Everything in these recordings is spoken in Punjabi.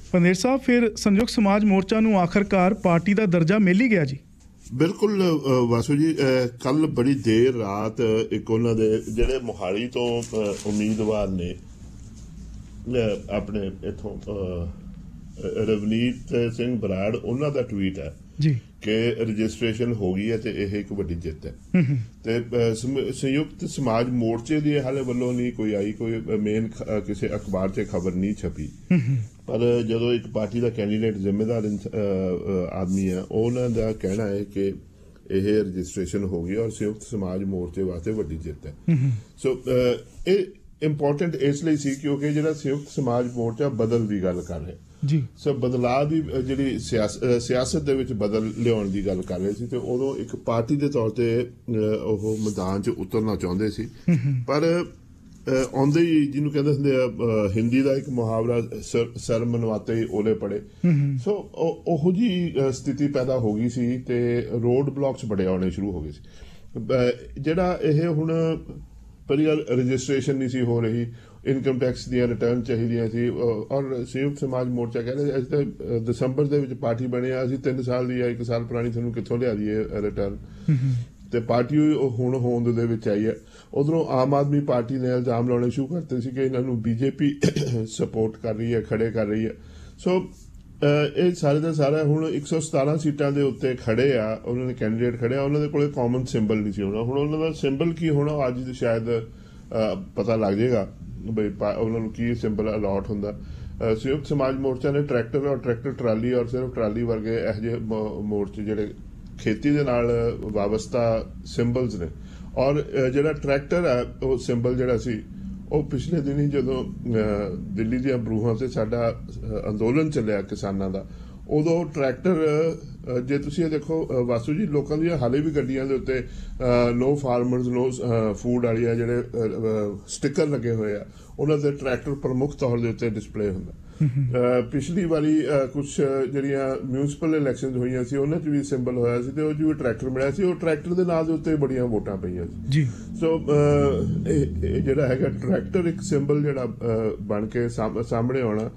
पंदेर साहब, फिर संयुक्त समाज मोर्चा नूं आखिरकार पार्टी का दर्जा मिल ही गया जी? बिल्कुल वासु जी, कल बड़ी देर रात एक उन्होंने ਜਿਹੜੇ ਮੋਹਾਲੀ ਤੋਂ ਉਮੀਦਵਾਰ ਨੇ ਆਪਣੇ ਇਥੋਂ ਰਵਨੀਤ ਸਿੰਘ ਬਰਾੜ, ਉਹਨਾਂ ਦਾ ਟਵੀਟ ਹੈ ਜੀ ਕਿ ਰਜਿਸਟ੍ਰੇਸ਼ਨ ਹੋ ਗਈ ਹੈ ਤੇ ਇਹ ਇੱਕ ਵੱਡੀ ਜਿੱਤ ਹੈ। ਤੇ ਸੰਯੁਕਤ ਸਮਾਜ ਮੋਰਚੇ ਦੀ ਹਾਲੇ ਵੱਲੋਂ ਨਹੀਂ ਕੋਈ ਆਈ, ਕੋਈ ਮੇਨ ਕਿਸੇ ਅਖਬਾਰ 'ਚ ਖਬਰ ਨਹੀਂ ਛਪੀ, ਪਰ ਜਦੋਂ ਇੱਕ ਪਾਰਟੀ ਦਾ ਕੈਂਡੀਡੇਟ ਜ਼ਿੰਮੇਦਾਰ ਆਦਮੀ ਹੈ, ਉਹਨਾਂ ਦਾ ਕਹਿਣਾ ਹੈ ਕਿ ਇਹ ਰਜਿਸਟ੍ਰੇਸ਼ਨ ਹੋ ਗਈ ਔਰ ਸੰਯੁਕਤ ਸਮਾਜ ਮੋਰਚੇ ਵਾਸਤੇ ਵੱਡੀ ਜਿੱਤ ਹੈ। ਸੋ ਇਹ ਇੰਪੋਰਟੈਂਟ ਇਸ ਲਈ ਸੀ ਕਿਉਂਕਿ ਜਿਹੜਾ ਸੰਯੁਕਤ ਸਮਾਜ ਮੋਰਚਾ ਬਦਲ ਦੀ ਗੱਲ ਕਰ ਰਿਹਾ ਜੀ, ਸੋ ਬਦਲਾਅ ਦੀ ਜਿਹੜੀ ਸਿਆਸਤ ਦੇ ਵਿੱਚ ਬਦਲ ਲਿਆਉਣ ਦੀ ਗੱਲ ਕਰ ਰਹੇ ਸੀ, ਤੇ ਉਦੋਂ ਇੱਕ ਪਾਰਟੀ ਦੇ ਤੌਰ ਤੇ ਉਹ ਮੈਦਾਨ 'ਚ ਉਤਰਨਾ ਚਾਹੁੰਦੇ ਸੀ। ਪਰ ਆਉਂਦੇ ਹੀ, ਜਿਹਨੂੰ ਕਹਿੰਦੇ ਹੁੰਦੇ ਆ ਹਿੰਦੀ ਦਾ ਇੱਕ ਮੁਹਾਵਰਾ, ਸਰ ਮਨਵਾਤੇ ਹੀ ਓਲੇ ਪੜੇ, ਸੋ ਉਹੋ ਜਿਹੀ ਸਥਿਤੀ ਪੈਦਾ ਹੋ ਗਈ ਸੀ ਤੇ ਰੋਡ ਬਲਾਕਸ ਬੜੇ ਆਉਣੇ ਸ਼ੁਰੂ ਹੋ ਗਏ ਸੀ। ਜਿਹੜਾ ਇਹ ਹੁਣ ਪਹਿਲੀ ਗੱਲ ਰਜਿਸਟ੍ਰੇਸ਼ਨ ਨਹੀਂ ਸੀ ਹੋ ਰਹੀ, ਇਨਕਮ ਟੈਕਸ ਦੀਆਂ ਰਿਟਰਨ ਚਾਹੀਦੀਆਂ ਸੀ, ਔਰ ਸੰਯੁਕਤ ਸਮਾਜ ਮੋਰਚਾ ਕਹਿੰਦੇ ਅਸੀਂ ਤਾਂ ਦਸੰਬਰ ਦੇ ਵਿੱਚ ਪਾਰਟੀ ਬਣਿਆ, ਅਸੀਂ 3 ਸਾਲ ਦੀ ਜਾਂ 1 ਸਾਲ ਪੁਰਾਣੀ ਤੁਹਾਨੂੰ ਕਿੱਥੋਂ ਲਿਆ ਦਈਏ ਰਿਟਰਨ, ਤੇ ਪਾਰਟੀ ਹੁਣ ਹੋਂਦ ਦੇ ਵਿੱਚ ਆਈ ਹੈ। ਉਧਰੋਂ ਆਮ ਆਦਮੀ ਪਾਰਟੀ ਨੇ ਇਲਜ਼ਾਮ ਲਾਉਣੇ ਸ਼ੁਰੂ ਕਰਤੇ ਸੀ ਕਿ ਇਹਨਾਂ ਨੂੰ ਬੀਜੇਪੀ ਸਪੋਰਟ ਕਰ ਰਹੀ ਹੈ, ਖੜੇ ਕਰ ਰਹੀ ਹੈ। ਸੋ ਇਹ ਸਾਰੇ ਦਾ ਸਾਰਾ ਹੁਣ 117 ਸੀਟਾਂ ਦੇ ਉੱਤੇ ਖੜੇ ਆ, ਉਹਨਾਂ ਨੇ ਕੈਂਡੀਡੇਟ ਖੜੇ ਆ, ਉਹਨਾਂ ਦੇ ਕੋਲ ਕਾਮਨ ਸਿੰਬਲ ਨਹੀਂ ਸੀ ਹੋਣਾ। ਹੁਣ ਉਹਨਾਂ ਦਾ ਸਿੰਬਲ ਕੀ ਹੋਣਾ ਅੱਜ ਸ਼ਾਇਦ ਪਤਾ ਲੱਗ ਜਾਏਗਾ ਬਈ ਉਹਨਾਂ ਨੂੰ ਕੀ ਸਿੰਬਲ ਅਲਾਟ ਹੁੰਦਾ। ਸੰਯੁਕਤ ਸਮਾਜ ਮੋਰਚਾ ਨੇ ਟਰੈਕਟਰ ਔਰ ਟਰੈਕਟਰ ਟਰਾਲੀ ਔਰ ਸਿਰਫ ਟਰਾਲੀ ਵਰਗੇ ਇਹੋ ਜਿਹੇ ਮੋਰਚੇ ਜਿਹੜੇ ਖੇਤੀ ਦੇ ਨਾਲ ਵਾਬਸਤਾ ਸਿੰਬਲਸ ਨੇ, ਔਰ ਜਿਹੜਾ ਟਰੈਕਟਰ ਹੈ ਉਹ ਸਿੰਬਲ ਜਿਹੜਾ ਸੀ ਉਹ ਪਿਛਲੇ ਦਿਨੀ ਜਦੋਂ ਦਿੱਲੀ ਦੀਆਂ ਬਰੂਹਾਂ ਤੇ ਸਾਡਾ ਅੰਦੋਲਨ ਚੱਲਿਆ ਕਿਸਾਨਾਂ ਦਾ, ਉਦੋਂ ਟਰੈਕਟਰ ਜੇ ਤੁਸੀਂ ਇਹ ਦੇਖੋ ਵਾਸੂ ਜੀ, ਲੋਕਾਂ ਦੀਆਂ ਹਾਲੇ ਵੀ ਗੱਡੀਆਂ ਦੇ ਉੱਤੇ ਨੋ ਫਾਰਮਰਸ ਨੋ ਫੂਡ ਵਾਲੀਆਂ ਜਿਹੜੇ ਸਟਿੱਕਰ ਲੱਗੇ ਹੋਏ ਆ, ਉਹਨਾਂ ਦੇ ਟਰੈਕਟਰ ਪ੍ਰਮੁੱਖ ਤੌਰ ਦੇ ਉੱਤੇ ਡਿਸਪਲੇ ਹੁੰਦਾ। ਪਿਛਲੀ ਵਾਰੀ ਕੁਝ ਜਿਹੜੀਆਂ ਮਿਊਨਿਸਪਲ ਇਲੈਕਸ਼ਨ ਹੋਈਆਂ ਸੀ ਉਹਨਾਂ 'ਚ ਵੀ ਸਿੰਬਲ ਹੋਇਆ ਸੀ ਤੇ ਉਹ 'ਚ ਵੀ ਟਰੈਕਟਰ ਮਿਲਿਆ ਸੀ, ਉਹ ਟਰੈਕਟਰ ਦੇ ਨਾਂ ਦੇ ਉੱਤੇ ਬੜੀਆਂ ਵੋਟਾਂ ਪਈਆਂ ਸੀ। ਸੋ ਇਹ ਜਿਹੜਾ ਹੈਗਾ ਟਰੈਕਟਰ ਇੱਕ ਸਿੰਬਲ ਜਿਹੜਾ ਬਣ ਕੇ ਸਾਹਮਣੇ ਆਉਣਾ,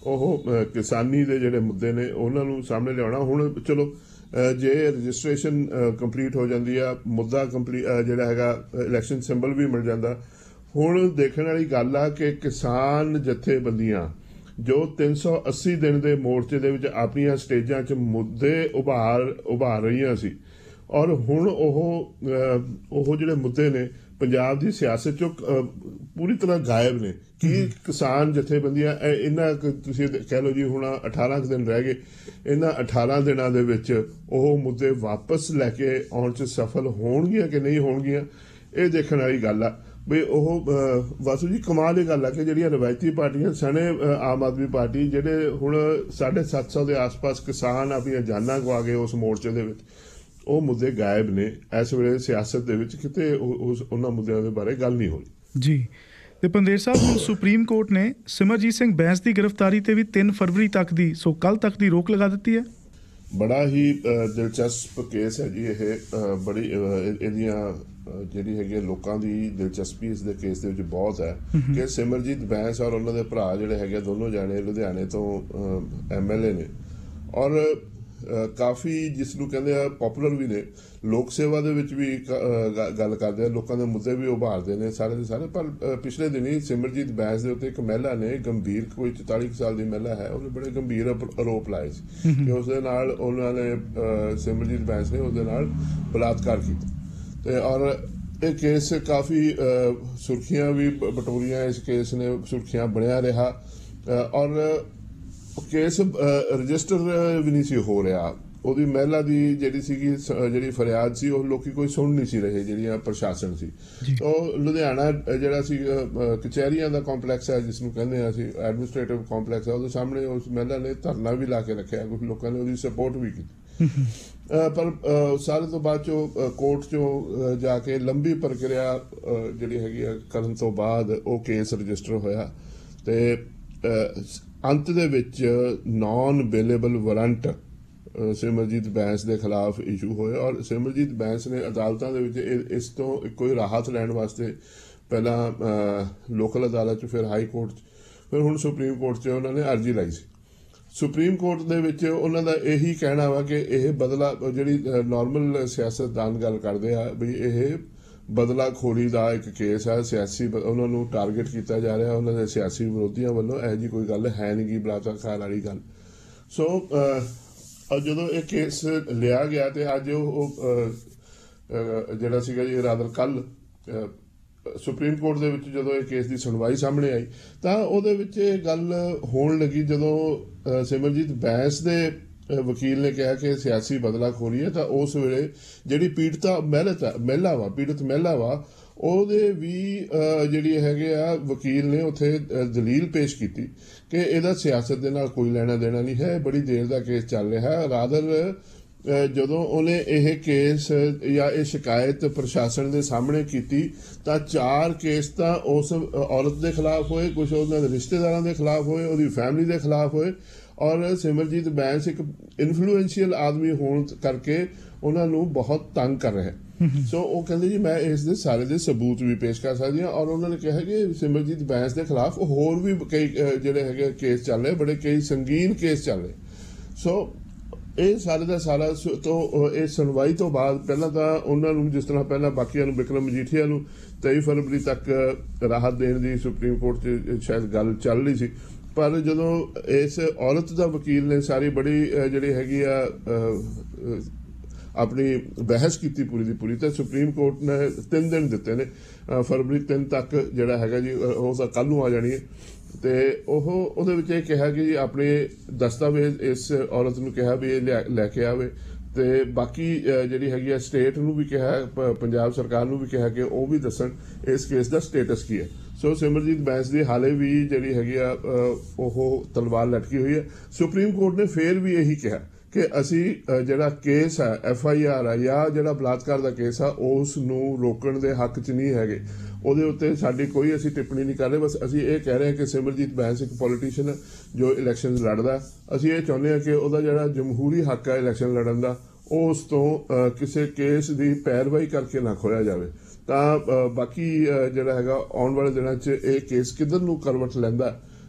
ਉਹ ਕਿਸਾਨੀ ਦੇ ਜਿਹੜੇ ਮੁੱਦੇ ਨੇ ਉਹਨਾਂ ਨੂੰ ਸਾਹਮਣੇ ਲਿਆਉਣਾ। ਹੁਣ ਚਲੋ ਜੇ ਰਜਿਸਟ੍ਰੇਸ਼ਨ ਕੰਪਲੀਟ ਹੋ ਜਾਂਦੀ ਆ, ਮੁੱਦਾ ਜਿਹੜਾ ਹੈਗਾ ਇਲੈਕਸ਼ਨ ਸਿੰਬਲ ਵੀ ਮਿਲ ਜਾਂਦਾ। ਹੁਣ ਦੇਖਣ ਵਾਲੀ ਗੱਲ ਆ ਕਿ ਕਿਸਾਨ ਜਥੇਬੰਦੀਆਂ ਜੋ 380 ਦਿਨ ਦੇ ਮੋਰਚੇ ਦੇ ਵਿੱਚ ਆਪਣੀਆਂ ਸਟੇਜਾਂ 'ਚ ਮੁੱਦੇ ਉਭਾਰ ਰਹੀਆਂ ਸੀ, ਔਰ ਹੁਣ ਉਹ ਜਿਹੜੇ ਮੁੱਦੇ ਨੇ ਪੰਜਾਬ ਦੀ ਸਿਆਸਤ 'ਚੋਂ ਪੂਰੀ ਤਰ੍ਹਾਂ ਗਾਇਬ ਨੇ। ਕਿ ਕਿਸਾਨ ਜਥੇਬੰਦੀਆਂ ਇਹਨਾਂ ਤੁਸੀਂ ਕਹਿ ਲਓ ਜੀ, ਹੁਣ 18 ਦਿਨ ਰਹਿ ਗਏ, ਇਹਨਾਂ 18 ਦਿਨਾਂ ਦੇ ਵਿੱਚ ਉਹ ਮੁੱਦੇ ਵਾਪਸ ਲੈ ਕੇ ਆਉਣ 'ਚ ਸਫਲ ਹੋਣਗੀਆਂ ਕਿ ਨਹੀਂ ਹੋਣਗੀਆਂ, ਇਹ ਦੇਖਣ ਵਾਲੀ ਗੱਲ ਆ। ਵੀ ਉਹ ਵਾਸੂ ਜੀ ਕਮਾਲ ਦੀ ਗੱਲ ਆ ਕਿ ਜਿਹੜੀਆਂ ਰਵਾਇਤੀ ਪਾਰਟੀਆਂ ਸਣੇ ਆਮ ਆਦਮੀ ਪਾਰਟੀ, ਜਿਹੜੇ ਹੁਣ 750 ਦੇ ਆਸ-ਪਾਸ ਕਿਸਾਨ ਆਪਣੀਆਂ ਜਾਨਾਂ ਗਵਾ ਗਏ ਉਸ ਮੋਰਚੇ ਦੇ ਵਿੱਚ, ਉਹ ਮੁੱਦੇ ਗਾਇਬ ਨੇ ਇਸ ਵੇਲੇ ਸਿਆਸਤ ਦੇ ਵਿੱਚ। ਕਿਤੇ ਉਹਨਾਂ ਮੁੱਦਿਆਂ ਦੇ ਬਾਰੇ ਗੱਲ ਨਹੀਂ ਹੋ ਰਹੀ ਜੀ। ਤੇ ਪੰਦੇਰ ਸਾਹਿਬ, ਹੁਣ ਸੁਪਰੀਮ ਕੋਰਟ ਨੇ ਸਿਮਰਜੀਤ ਸਿੰਘ ਬੈਂਸ ਦੀ ਗ੍ਰਿਫਤਾਰੀ ਤੇ ਵੀ 3 ਫਰਵਰੀ ਤੱਕ ਦੀ, ਸੋ ਕੱਲ ਤੱਕ ਦੀ ਰੋਕ ਲਗਾ ਦਿੱਤੀ ਹੈ। ਬੜਾ ਹੀ ਦਿਲਚਸਪ ਕੇਸ ਹੈ ਜੀ ਇਹ। ਬੜੀ ਇਹਦੀਆਂ ਜਿਹੜੀ ਹੈਗੀ ਲੋਕਾਂ ਦੀ ਦਿਲਚਸਪੀ ਇਸ ਦੇ ਕੇਸ ਦੇ ਵਿੱਚ ਬਹੁਤ ਹੈ ਕਿ ਸਿਮਰਜੀਤ ਬੈਂਸ ਔਰ ਉਹਨਾਂ ਦੇ ਭਰਾ ਜਿਹੜੇ ਹੈਗੇ ਦੋਨੋਂ ਜਾਣੇ ਲੁਧਿਆਣੇ ਤੋਂ MLA ਨੇ, ਔਰ ਕਾਫੀ ਜਿਸ ਨੂੰ ਕਹਿੰਦੇ ਆ ਪੋਪੂਲਰ ਵੀ ਨੇ, ਲੋਕ ਸੇਵਾ ਦੇ ਵਿੱਚ ਵੀ ਗੱਲ ਕਰਦੇ ਆ, ਲੋਕਾਂ ਦੇ ਮੁੱਦੇ ਵੀ ਉਭਾਰਦੇ ਨੇ ਸਾਰੇ ਦੇ ਸਾਰੇ। ਪਰ ਪਿਛਲੇ ਦਿਨੀ ਸਿਮਰਜੀਤ ਬੈਂਸ ਦੇ ਉੱਤੇ ਇੱਕ ਮਹਿਲਾ ਨੇ ਗੰਭੀਰ, ਕੋਈ 44 ਸਾਲ ਦੀ ਮਹਿਲਾ ਹੈ, ਉਹਨੇ ਬੜੇ ਗੰਭੀਰ ਆਰੋਪ ਲਾਏ ਸੀ ਕਿ ਉਸਦੇ ਨਾਲ ਉਹਨਾਂ ਨੇ ਸਿਮਰਜੀਤ ਬੈਂਸ ਨੇ ਉਸਦੇ ਨਾਲ ਬਲਾਤਕਾਰ ਕੀਤਾ। ਤੇ ਔਰ ਇਹ ਕੇਸ ਕਾਫੀ ਸੁਰਖੀਆਂ ਵੀ ਬਟੋਰੀਆਂ, ਇਸ ਕੇਸ ਨੇ ਸੁਰਖੀਆਂ ਬਣਿਆ ਰਿਹਾ, ਔਰ ਕੇਸ ਰਜਿਸਟਰ ਵੀ ਨਹੀਂ ਸੀ ਹੋ ਰਿਹਾ। ਉਹਦੀ ਮਹਿਲਾ ਦੀ ਜਿਹੜੀ ਫਰਿਆਦ ਸੀ ਉਹ ਲੋਕੀ ਕੋਈ ਸੁਣ ਨਹੀਂ ਸੀ ਰਹੇ, ਜਿਹੜੀਆਂ ਪ੍ਰਸ਼ਾਸਨ ਸੀ। ਉਹ ਲੁਧਿਆਣਾ ਜਿਹੜਾ ਸੀ ਕਚਹਿਰੀਆਂ ਦਾ ਕੰਪਲੈਕਸ ਹੈ, ਜਿਸ ਨੂੰ ਕਹਿੰਦੇ ਆ ਅਸੀਂ ਐਡਮਿਨਿਸਟ੍ਰੇਟਿਵ ਕੰਪਲੈਕਸ ਹੈ, ਉਹਦੇ ਸਾਹਮਣੇ ਉਸ ਮਹਿਲਾ ਨੇ ਧਰਨਾ ਵੀ ਲਾ ਕੇ ਰੱਖਿਆ, ਕੁਝ ਲੋਕਾਂ ਨੇ ਉਹਦੀ ਸਪੋਰਟ ਵੀ ਕੀਤੀ। ਪਰ ਸਾਰੇ ਤੋਂ ਬਾਅਦ ਚੋਂ ਕੋਰਟ ਚੋਂ ਜਾ ਕੇ ਲੰਬੀ ਪ੍ਰਕਿਰਿਆ ਜਿਹੜੀ ਹੈਗੀ ਆ ਕਰਨ ਤੋਂ ਬਾਅਦ ਉਹ ਕੇਸ ਰਜਿਸਟਰ ਹੋਇਆ ਤੇ ਅੰਤ ਦੇ ਵਿੱਚ non available warrant Simarjeet Bains ਦੇ ਖਿਲਾਫ ਇਸ਼ੂ ਹੋਇਆ, ਔਰ ਸਿਮਰਜੀਤ ਬੈਂਸ ਨੇ ਅਦਾਲਤਾਂ ਦੇ ਵਿੱਚ ਇਸ ਤੋਂ ਕੋਈ ਰਾਹਤ ਲੈਣ ਵਾਸਤੇ ਪਹਿਲਾਂ ਲੋਕਲ ਅਦਾਲਤ 'ਚ, ਫਿਰ ਹਾਈ ਕੋਰਟ 'ਚ, ਫਿਰ ਹੁਣ ਸੁਪਰੀਮ ਕੋਰਟ 'ਚ ਉਹਨਾਂ ਨੇ ਅਰਜ਼ੀ ਲਾਈ ਸੀ। ਸੁਪਰੀਮ ਕੋਰਟ ਦੇ ਵਿੱਚ ਉਹਨਾਂ ਦਾ ਇਹੀ ਕਹਿਣਾ ਵਾ ਕਿ ਇਹ ਬਦਲਾ ਜਿਹੜੀ ਨਾਰਮਲ ਸਿਆਸਤਦਾਨ ਗੱਲ ਕਰਦੇ ਆ ਵੀ ਇਹ ਬਦਲਾਖੋਰੀ ਦਾ ਇੱਕ ਕੇਸ ਹੈ, ਸਿਆਸੀ ਉਹਨਾਂ ਨੂੰ ਟਾਰਗੇਟ ਕੀਤਾ ਜਾ ਰਿਹਾ ਉਹਨਾਂ ਦੇ ਸਿਆਸੀ ਵਿਰੋਧੀਆਂ ਵੱਲੋਂ। ਇਹੋ ਜਿਹੀ ਕੋਈ ਗੱਲ ਹੈ ਨਹੀਂ ਗੀ ਬਲਾਤਕਾਰ ਵਾਲੀ ਗੱਲ। ਸੋ ਜਦੋਂ ਇਹ ਕੇਸ ਲਿਆ ਗਿਆ ਤੇ ਅੱਜ ਉਹ ਜਿਹੜਾ ਸੀਗਾ ਜੀ ਰਾਦਰ ਕੱਲ ਸੁਪਰੀਮ ਕੋਰਟ ਦੇ ਵਿੱਚ ਜਦੋਂ ਇਹ ਕੇਸ ਦੀ ਸੁਣਵਾਈ ਸਾਹਮਣੇ ਆਈ ਤਾਂ ਉਹਦੇ ਵਿੱਚ ਇਹ ਗੱਲ ਹੋਣ ਲੱਗੀ ਜਦੋਂ ਸਿਮਰਜੀਤ ਬੈਂਸ ਦੇ ਵਕੀਲ ਨੇ ਕਿਹਾ ਕਿ ਸਿਆਸੀ ਬਦਲਾਖੋਰੀ ਹੈ, ਤਾਂ ਉਸ ਵੇਲੇ ਜਿਹੜੀ ਪੀੜਤ ਮਹਿਲਾ ਵਾ ਉਹਦੇ ਵੀ ਜਿਹੜੀ ਹੈਗੇ ਆ ਵਕੀਲ ਨੇ ਉੱਥੇ ਦਲੀਲ ਪੇਸ਼ ਕੀਤੀ ਕਿ ਇਹਦਾ ਸਿਆਸਤ ਦੇ ਨਾਲ ਕੋਈ ਲੈਣਾ ਦੇਣਾ ਨਹੀਂ ਹੈ, ਬੜੀ ਦੇਰ ਦਾ ਕੇਸ ਚੱਲ ਰਿਹਾ ਹੈ। ਰਾਦਰ ਜਦੋਂ ਉਹਨੇ ਇਹ ਕੇਸ ਜਾਂ ਇਹ ਸ਼ਿਕਾਇਤ ਪ੍ਰਸ਼ਾਸਨ ਦੇ ਸਾਹਮਣੇ ਕੀਤੀ ਤਾਂ 4 ਕੇਸ ਤਾਂ ਉਸ ਔਰਤ ਦੇ ਖਿਲਾਫ ਹੋਏ, ਕੁਝ ਉਹਨਾਂ ਦੇ ਰਿਸ਼ਤੇਦਾਰਾਂ ਦੇ ਖਿਲਾਫ ਹੋਏ, ਉਹਦੀ ਫੈਮਿਲੀ ਦੇ ਖਿਲਾਫ ਹੋਏ, ਔਰ ਸਿਮਰਜੀਤ ਬੈਂਸ ਇੱਕ ਇਨਫਲੂਐਂਸ਼ੀਅਲ ਆਦਮੀ ਹੋਣ ਕਰਕੇ ਉਹਨਾਂ ਨੂੰ ਬਹੁਤ ਤੰਗ ਕਰ ਰਿਹਾ। ਸੋ ਉਹ ਕਹਿੰਦੇ ਜੀ ਮੈਂ ਇਸ ਦੇ ਸਾਰੇ ਦੇ ਸਬੂਤ ਵੀ ਪੇਸ਼ ਕਰ ਸਕਦੀ ਹਾਂ, ਔਰ ਉਹਨਾਂ ਨੇ ਕਿਹਾ ਕਿ ਸਿਮਰਜੀਤ ਬੈਂਸ ਦੇ ਖਿਲਾਫ ਹੋਰ ਵੀ ਕਈ ਜਿਹੜੇ ਹੈਗੇ ਕੇਸ ਚੱਲ ਰਹੇ, ਬੜੇ ਕਈ ਸੰਗੀਨ ਕੇਸ ਚੱਲ ਰਹੇ। ਸੋ ਇਹ ਸਾਰੇ ਦਾ ਸਾਰਾ ਤੋਂ ਇਹ ਸੁਣਵਾਈ ਤੋਂ ਬਾਅਦ ਪਹਿਲਾਂ ਤਾਂ ਉਹਨਾਂ ਨੂੰ ਜਿਸ ਤਰ੍ਹਾਂ ਪਹਿਲਾਂ ਬਾਕੀਆਂ ਨੂੰ ਬਿਕਰਮ ਮਜੀਠੀਆ ਨੂੰ 23 ਫਰਵਰੀ ਤੱਕ ਰਾਹਤ ਦੇਣ ਦੀ ਸੁਪਰੀਮ ਕੋਰਟ 'ਚ ਸ਼ਾਇਦ ਗੱਲ ਚੱਲ ਰਹੀ ਸੀ, ਪਰ ਜਦੋਂ ਇਸ ਔਰਤ ਦਾ ਵਕੀਲ ਨੇ ਸਾਰੀ ਬੜੀ ਜਿਹੜੀ ਹੈਗੀ ਆ ਆਪਣੀ ਬਹਿਸ ਕੀਤੀ ਪੂਰੀ ਦੀ ਪੂਰੀ, ਤਾਂ ਸੁਪਰੀਮ ਕੋਰਟ ਨੇ 3 ਦਿਨ ਦਿੱਤੇ ਨੇ, ਫਰਵਰੀ 3 ਤੱਕ ਜਿਹੜਾ ਹੈਗਾ ਜੀ ਉਹ ਤਾਂ ਕੱਲ੍ਹ ਨੂੰ ਆ ਜਾਣੀ ਹੈ। ਤੇ ਉਹਦੇ ਵਿੱਚ ਇਹ ਕਿਹਾ ਕਿ ਜੀ ਆਪਣੇ ਦਸਤਾਵੇਜ਼ ਇਸ ਔਰਤ ਨੂੰ ਕਿਹਾ ਵੀ ਇਹ ਲੈ ਕੇ ਆਵੇ, ਤੇ ਬਾਕੀ ਜਿਹੜੀ ਹੈਗੀ ਆ ਸਟੇਟ ਨੂੰ ਵੀ ਕਿਹਾ, ਪੰਜਾਬ ਸਰਕਾਰ ਨੂੰ ਵੀ ਕਿਹਾ ਕਿ ਉਹ ਵੀ ਦੱਸਣ ਇਸ ਕੇਸ ਦਾ ਸਟੇਟਸ ਕੀ ਹੈ। ਸੋ ਸਿਮਰਜੀਤ ਬੈਂਸ ਦੀ ਹਾਲੇ ਵੀ ਜਿਹੜੀ ਹੈਗੀ ਆ ਉਹ ਤਲਵਾਰ ਲਟਕੀ ਹੋਈ ਹੈ। ਸੁਪਰੀਮ ਕੋਰਟ ਨੇ ਫੇਰ ਵੀ ਇਹੀ ਕਿਹਾ ਕਿ ਅਸੀਂ ਜਿਹੜਾ ਕੇਸ ਹੈ FIR ਆ ਜਾਂ ਜਿਹੜਾ ਬਲਾਤਕਾਰ ਦਾ ਕੇਸ ਆ ਉਸ ਨੂੰ ਰੋਕਣ ਦੇ ਹੱਕ 'ਚ ਨਹੀਂ ਹੈਗੇ, ਉਹਦੇ ਉੱਤੇ ਸਾਡੀ ਕੋਈ ਅਸੀਂ ਟਿੱਪਣੀ ਨਹੀਂ ਕਰ ਰਹੇ। ਬਸ ਅਸੀਂ ਇਹ ਕਹਿ ਰਹੇ ਹਾਂ ਕਿ ਸਿਮਰਜੀਤ ਬੈਂਸ ਇੱਕ ਪੋਲੀਟੀਸ਼ੀਅਨ ਜੋ ਇਲੈਕਸ਼ਨ ਲੜਦਾ, ਅਸੀਂ ਇਹ ਚਾਹੁੰਦੇ ਹਾਂ ਕਿ ਉਹਦਾ ਜਿਹੜਾ ਜਮਹੂਰੀ ਹੱਕ ਹੈ ਇਲੈਕਸ਼ਨ ਲੜਨ ਦਾ ਉਹ ਉਸ ਤੋਂ ਕਿਸੇ ਕੇਸ ਦੀ ਪੈਰਵਾਈ ਕਰਕੇ ਨਾ ਖੋਇਆ ਜਾਵੇ। ਤਾਂ ਬਾਕੀ ਜਿਹੜਾ ਹੈਗਾ ਆਉਣ ਵਾਲੇ ਦਿਨਾਂ 'ਚ ਇਹ ਕੇਸ ਕਿੱਧਰ ਨੂੰ ਕਰਵਟ ਲੈਂਦਾ,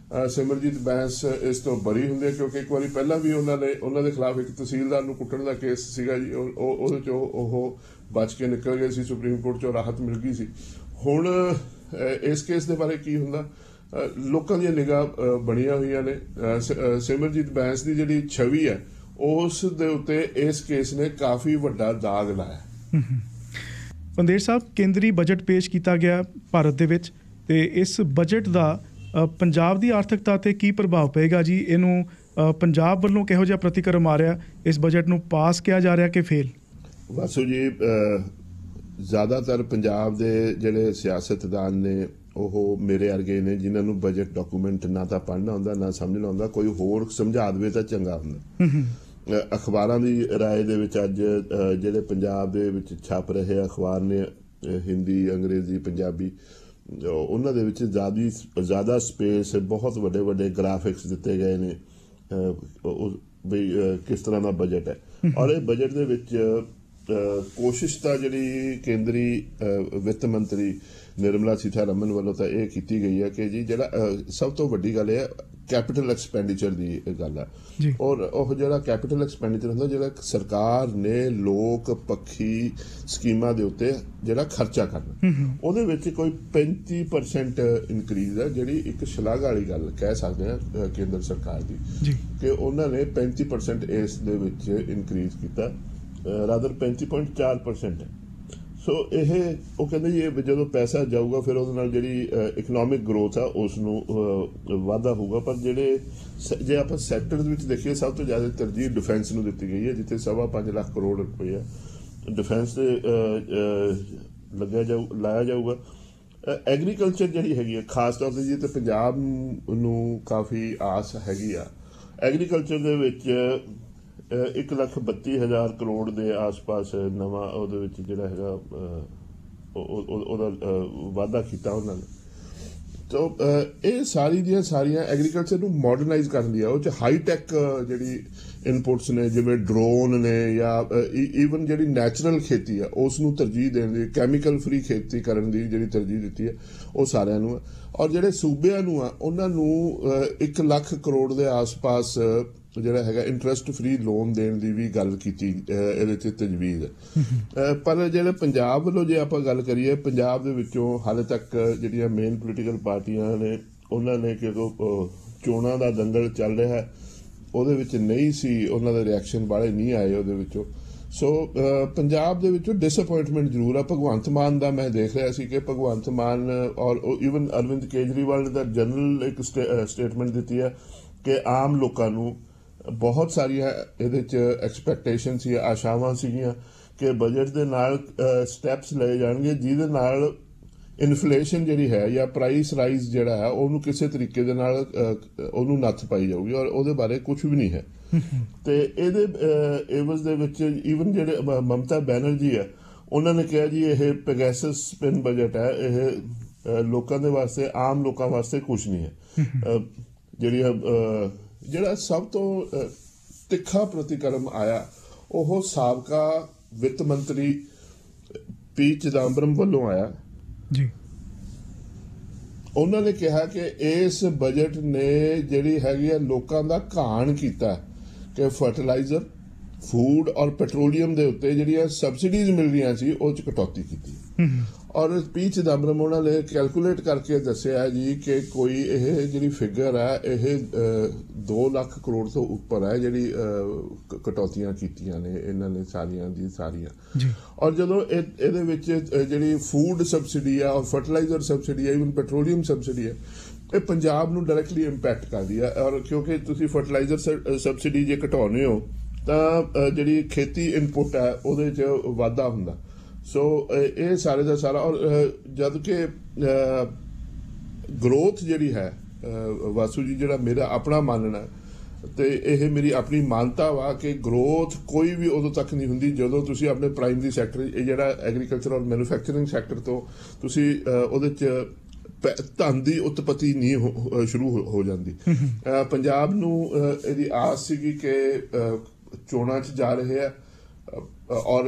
ਸਿਮਰਜੀਤ ਬੈਂਸ ਇਸ ਤੋਂ ਬਰੀ ਹੁੰਦੇ, ਕਿਉਂਕਿ ਇੱਕ ਵਾਰੀ ਪਹਿਲਾਂ ਵੀ ਉਹਨਾਂ ਦੇ ਖਿਲਾਫ ਇੱਕ ਤਹਿਸੀਲਦਾਰ ਨੂੰ ਕੁੱਟਣ ਦਾ ਕੇਸ ਸੀਗਾ ਜੀ, ਉਹਦੇ 'ਚੋਂ ਉਹ ਬਚ ਕੇ ਨਿਕਲ ਗਏ ਸੀ, ਸੁਪਰੀਮ ਕੋਰਟ 'ਚੋਂ ਰਾਹਤ ਮਿਲ ਗਈ ਸੀ। ਹੁਣ ਇਸ ਕੇਸ ਦੇ ਬਾਰੇ ਕੀ ਹੁੰਦਾ, ਲੋਕਾਂ ਦੀਆਂ ਨਿਗਾਹ ਬਣੀਆਂ ਹੋਈਆਂ ਨੇ। ਸਿਮਰਜੀਤ ਬੈਂਸ ਦੀ ਜਿਹੜੀ ਛਵੀ ਹੈ ਉਸ ਦੇ ਉੱਤੇ ਇਸ ਕੇਸ ਨੇ ਕਾਫੀ ਵੱਡਾ ਦਾਗ ਲਾਇਆ। ਪੰਦੇਰ ਸਾਹਿਬ, ਕੇਂਦਰੀ ਬਜਟ ਪੇਸ਼ ਕੀਤਾ ਗਿਆ ਭਾਰਤ ਦੇ ਵਿੱਚ, ਤੇ ਇਸ ਬਜਟ ਦਾ ਪੰਜਾਬ ਦੀ ਆਰਥਿਕਤਾ ਤੇ ਕੀ ਪ੍ਰਭਾਵ ਪਏਗਾ ਜੀ? ਇਹਨੂੰ ਪੰਜਾਬ ਵੱਲੋਂ ਕਿਹੋ ਜਿਹਾ ਪ੍ਰਤੀਕਰਮ ਆ ਰਿਹਾ? ਇਸ ਬਜਟ ਨੂੰ ਪਾਸ ਕਿਹਾ ਜਾ ਰਿਹਾ ਕਿ ਫੇਲ? ਵਾਸੂ ਜੀ, ਜ਼ਿਆਦਾਤਰ ਪੰਜਾਬ ਦੇ ਜਿਹੜੇ ਸਿਆਸਤਦਾਨ ਨੇ ਉਹ ਮੇਰੇ ਵਰਗੇ ਨੇ ਜਿਨ੍ਹਾਂ ਨੂੰ ਬਜਟ ਡਾਕੂਮੈਂਟ ਨਾ ਤਾਂ ਪੜ੍ਹਨਾ ਹੁੰਦਾ ਨਾ ਸਮਝਣਾ ਹੁੰਦਾ, ਕੋਈ ਹੋਰ ਸਮਝਾ ਦੇਵੇ ਤਾਂ ਚੰਗਾ ਹੁੰਦਾ। ਅਖਬਾਰਾਂ ਦੀ ਰਾਏ ਦੇ ਵਿੱਚ ਅੱਜ ਜਿਹੜੇ ਪੰਜਾਬ ਦੇ ਵਿੱਚ ਛਪ ਰਹੇ ਅਖਬਾਰ ਨੇ ਹਿੰਦੀ, ਅੰਗਰੇਜ਼ੀ, ਪੰਜਾਬੀ, ਉਹਨਾਂ ਦੇ ਵਿੱਚ ਜ਼ਿਆਦਾ ਸਪੇਸ, ਬਹੁਤ ਵੱਡੇ ਵੱਡੇ ਗ੍ਰਾਫਿਕਸ ਦਿੱਤੇ ਗਏ ਨੇ ਵੀ ਕਿਸ ਤਰ੍ਹਾਂ ਦਾ ਬਜਟ ਹੈ। ਔਰ ਇਹ ਬਜਟ ਦੇ ਵਿੱਚ ਕੋਸ਼ਿਸ਼ ਤਾਂ ਜਿਹੜੀ ਕੇਂਦਰੀ ਵਿੱਤ ਮੰਤਰੀ ਨਿਰਮਲਾ ਸੀਤਾਰਮਨ ਵੱਲੋਂ ਤਾਂ ਇਹ ਕੀਤੀ ਗਈ ਹੈ ਕਿ ਜੀ ਜਿਹੜਾ ਸਭ ਤੋਂ ਵੱਡੀ ਗੱਲ ਇਹ ਹੈ ਕੈਪੀਟਲ ਐਕਸਪੈਂਡੀਚਰ ਦੀ ਗੱਲ ਹੈ। ਔਰ ਉਹ ਜਿਹੜਾ ਕੈਪੀਟਲ ਐਕਸਪੈਂਡੀਚਰ ਹੁੰਦਾ ਜਿਹੜਾ ਸਰਕਾਰ ਨੇ ਲੋਕ ਪੱਖੀ ਸਕੀਮਾਂ ਦੇ ਉੱਤੇ ਜਿਹੜਾ ਖਰਚਾ ਕਰਨਾ, ਉਹਦੇ ਵਿੱਚ ਕੋਈ 35% ਇਨਕਰੀਜ਼ ਹੈ, ਜਿਹੜੀ ਇੱਕ ਸ਼ਲਾਘਾ ਵਾਲੀ ਗੱਲ ਕਹਿ ਸਕਦੇ ਹਾਂ ਕੇਂਦਰ ਸਰਕਾਰ ਦੀ ਕਿ ਉਹਨਾਂ ਨੇ 35% ਇਸ ਦੇ ਵਿੱਚ ਇਨਕਰੀਜ਼ ਕੀਤਾ, ਰਾਦਰ 35.4% ਹੈ। ਸੋ ਇਹ ਉਹ ਕਹਿੰਦੇ ਜੀ ਜਦੋਂ ਪੈਸਾ ਜਾਊਗਾ ਫਿਰ ਉਹਦੇ ਨਾਲ ਜਿਹੜੀ ਇਕਨੋਮਿਕ ਗਰੋਥ ਆ ਉਸ ਨੂੰ ਵਾਧਾ ਹੋਊਗਾ। ਪਰ ਜਿਹੜੇ ਜੇ ਆਪਾਂ ਸੈਕਟਰ ਵਿੱਚ ਦੇਖੀਏ ਸਭ ਤੋਂ ਜ਼ਿਆਦਾ ਤਰਜੀਹ ਡਿਫੈਂਸ ਨੂੰ ਦਿੱਤੀ ਗਈ ਹੈ, ਜਿੱਥੇ 5.25 ਲੱਖ ਕਰੋੜ ਰੁਪਏ ਡਿਫੈਂਸ ਤੇ ਲਾਇਆ ਜਾਊਗਾ। ਐਗਰੀਕਲਚਰ ਜਿਹੜੀ ਹੈਗੀ ਹੈ ਖਾਸ ਤੌਰ ਤੇ ਜੀ ਤੇ ਪੰਜਾਬ ਨੂੰ ਕਾਫੀ ਆਸ ਹੈਗੀ ਆ। ਐਗਰੀਕਲਚਰ ਦੇ ਵਿੱਚ 1,32,000 ਕਰੋੜ ਦੇ ਆਸ-ਪਾਸ ਨਵਾਂ ਉਹਦੇ ਵਿੱਚ ਜਿਹੜਾ ਹੈਗਾ ਉਹਦਾ ਵਾਧਾ ਕੀਤਾ ਉਹਨਾਂ ਨੇ। ਤੋ ਇਹ ਸਾਰੀ ਦੀਆਂ ਸਾਰੀਆਂ ਐਗਰੀਕਲਚਰ ਨੂੰ ਮਾਡਰਨਾਈਜ਼ ਕਰਨ ਦੀ ਆ, ਉਹ 'ਚ ਹਾਈਟੈਕ ਜਿਹੜੀ ਇਨਪੁਟਸ ਨੇ ਜਿਵੇਂ ਡਰੋਨ ਨੇ ਜਾਂ ਈਵਨ ਜਿਹੜੀ ਨੈਚੁਰਲ ਖੇਤੀ ਆ ਉਸ ਨੂੰ ਤਰਜੀਹ ਦੇਣ ਦੀ, ਕੈਮੀਕਲ ਫਰੀ ਖੇਤੀ ਕਰਨ ਦੀ ਜਿਹੜੀ ਤਰਜੀਹ ਦਿੱਤੀ ਹੈ ਉਹ ਸਾਰਿਆਂ ਨੂੰ। ਔਰ ਜਿਹੜੇ ਸੂਬਿਆਂ ਨੂੰ ਆ ਉਹਨਾਂ ਨੂੰ 1 ਲੱਖ ਕਰੋੜ ਦੇ ਆਸ-ਪਾਸ ਜਿਹੜਾ ਹੈਗਾ ਇੰਟਰਸਟ ਫ੍ਰੀ ਲੋਨ ਦੇਣ ਦੀ ਵੀ ਗੱਲ ਕੀਤੀ ਇਹਦੇ 'ਚ ਤਜਵੀਜ਼ ਹੈ। ਪਰ ਜਿਹੜੇ ਪੰਜਾਬ ਵੱਲੋਂ ਜੇ ਆਪਾਂ ਗੱਲ ਕਰੀਏ, ਪੰਜਾਬ ਦੇ ਵਿੱਚੋਂ ਹਾਲੇ ਤੱਕ ਜਿਹੜੀਆਂ ਮੇਨ ਪੋਲੀਟੀਕਲ ਪਾਰਟੀਆਂ ਨੇ ਉਹਨਾਂ ਨੇ ਕਿਉਂਕਿ ਚੋਣਾਂ ਦਾ ਦੰਗਲ ਚੱਲ ਰਿਹਾ ਹੈ ਉਹਦੇ ਵਿੱਚ ਨਹੀਂ ਸੀ, ਉਹਨਾਂ ਦੇ ਰਿਐਕਸ਼ਨ ਵਾਲੇ ਨਹੀਂ ਆਏ ਉਹਦੇ ਵਿੱਚੋਂ। ਸੋ ਪੰਜਾਬ ਦੇ ਵਿੱਚੋਂ ਡਿਸਅਪੁਆਇੰਟਮੈਂਟ ਜ਼ਰੂਰ ਆ। ਭਗਵੰਤ ਮਾਨ ਦਾ ਮੈਂ ਦੇਖ ਰਿਹਾ ਸੀ ਕਿ ਭਗਵੰਤ ਮਾਨ ਔਰ ਈਵਨ ਅਰਵਿੰਦ ਕੇਜਰੀਵਾਲ ਨੇ ਤਾਂ ਜਨਰਲ ਇੱਕ ਸਟੇਟਮੈਂਟ ਦਿੱਤੀ ਹੈ ਕਿ ਆਮ ਲੋਕਾਂ ਨੂੰ ਬਹੁਤ ਸਾਰੀਆਂ ਇਹਦੇ 'ਚ ਐਕਸਪੈਕਟੇਸ਼ਨ ਸੀ, ਆਸ਼ਾਵਾਂ ਸੀਗੀਆਂ ਕਿ ਬਜਟ ਦੇ ਨਾਲ ਸਟੈਪਸ ਲਏ ਜਾਣਗੇ ਜਿਹਦੇ ਨਾਲ ਇਨਫਲੇਸ਼ਨ ਜਿਹੜੀ ਹੈ ਜਾਂ ਪ੍ਰਾਈਸ ਰਾਈਜ਼ ਜਿਹੜਾ ਹੈ ਉਹਨੂੰ ਕਿਸੇ ਤਰੀਕੇ ਦੇ ਨਾਲ ਉਹਨੂੰ ਨੱਥ ਪਾਈ ਜਾਊਗੀ, ਔਰ ਉਹਦੇ ਬਾਰੇ ਕੁਝ ਵੀ ਨਹੀਂ ਹੈ। ਤੇ ਇਹਦੇ ਏਵਜ਼ ਦੇ ਵਿੱਚ ਈਵਨ ਜਿਹੜੇ ਮਮਤਾ ਬੈਨਰਜੀ ਹੈ ਉਹਨਾਂ ਨੇ ਕਿਹਾ ਜੀ ਇਹ ਪੈਗਾਸਸ ਸਪਿਨ ਬਜਟ ਹੈ, ਇਹ ਲੋਕਾਂ ਦੇ ਵਾਸਤੇ, ਆਮ ਲੋਕਾਂ ਵਾਸਤੇ ਕੁਝ ਨਹੀਂ ਹੈ। ਜਿਹੜਾ ਸਭ ਤੋਂ ਤਿੱਖਾ ਪ੍ਰਤੀਕਰਮ ਆਇਆ ਉਹ ਸਾਬਕਾ ਵਿੱਤ ਮੰਤਰੀ ਪੀ ਚਿਦੰਬਰਮ ਵੱਲੋਂ ਆਇਆ ਜੀ। ਉਹਨਾਂ ਨੇ ਕਿਹਾ ਕਿ ਇਸ ਬਜਟ ਨੇ ਜਿਹੜੀ ਹੈਗੀ ਆ ਲੋਕਾਂ ਦਾ ਘਾਣ ਕੀਤਾ ਕਿ ਫਰਟੀਲਾਈਜ਼ਰ, ਫੂਡ ਔਰ ਪੈਟਰੋਲੀਅਮ ਦੇ ਉੱਤੇ ਜਿਹੜੀਆਂ ਸਬਸਿਡੀਜ਼ ਮਿਲ ਰਹੀਆਂ ਸੀ ਉਹ 'ਚ ਕਟੌਤੀ ਕੀਤੀ। ਔਰ ਪੀ ਚਿਦੰਬਰਮ ਉਹਨਾਂ ਨੇ ਕੈਲਕੂਲੇਟ ਕਰਕੇ ਦੱਸਿਆ ਜੀ ਕਿ ਕੋਈ ਇਹ ਜਿਹੜੀ ਫਿਗਰ ਹੈ ਇਹ 2 ਲੱਖ ਕਰੋੜ ਤੋਂ ਉੱਪਰ ਹੈ ਜਿਹੜੀ ਕਟੌਤੀਆਂ ਕੀਤੀਆਂ ਨੇ ਇਹਨਾਂ ਨੇ ਸਾਰੀਆਂ ਦੀ ਸਾਰੀਆਂ। ਔਰ ਜਦੋਂ ਇਹਦੇ ਵਿੱਚ ਜਿਹੜੀ ਫੂਡ ਸਬਸਿਡੀ ਆ ਔਰ ਫਰਟੀਲਾਈਜ਼ਰ ਸਬਸਿਡੀ ਆ, ਈਵਨ ਪੈਟਰੋਲੀਅਮ ਸਬਸਿਡੀ ਹੈ, ਇਹ ਪੰਜਾਬ ਨੂੰ ਡਾਇਰੈਕਟਲੀ ਇੰਪੈਕਟ ਕਰਦੀ ਹੈ। ਔਰ ਕਿਉਂਕਿ ਤੁਸੀਂ ਫਰਟੀਲਾਈਜ਼ਰ ਸਬਸਿਡੀ ਜੇ ਘਟਾਉਂਦੇ ਹੋ ਤਾਂ ਜਿਹੜੀ ਖੇਤੀ ਇਨਪੁਟ ਹੈ ਉਹਦੇ 'ਚ ਵਾਧਾ ਹੁੰਦਾ। ਸੋ ਇਹ ਸਾਰੇ ਦਾ ਸਾਰਾ, ਔਰ ਜਦ ਕਿ ਗਰੋਥ ਜਿਹੜੀ ਹੈ ਵਾਸੂ ਜੀ, ਜਿਹੜਾ ਮੇਰਾ ਆਪਣਾ ਮੰਨਣਾ ਤੇ ਇਹ ਮੇਰੀ ਆਪਣੀ ਮਾਨਤਾ ਵਾ ਕਿ ਗਰੋਥ ਕੋਈ ਵੀ ਉਦੋਂ ਤੱਕ ਨਹੀਂ ਹੁੰਦੀ ਜਦੋਂ ਤੁਸੀਂ ਆਪਣੇ ਪ੍ਰਾਇਮਰੀ ਸੈਕਟਰ, ਇਹ ਜਿਹੜਾ ਐਗਰੀਕਲਚਰ ਔਰ ਮੈਨੂਫੈਕਚਰਿੰਗ ਸੈਕਟਰ ਤੋਂ ਤੁਸੀਂ ਉਹਦੇ 'ਚ ਧਨ ਦੀ ਉਤਪਤੀ ਨਹੀਂ ਸ਼ੁਰੂ ਹੋ ਜਾਂਦੀ। ਪੰਜਾਬ ਨੂੰ ਇਹਦੀ ਆਸ ਸੀਗੀ ਕਿ ਚੋਣਾਂ 'ਚ ਜਾ ਰਹੇ ਆ ਔਰ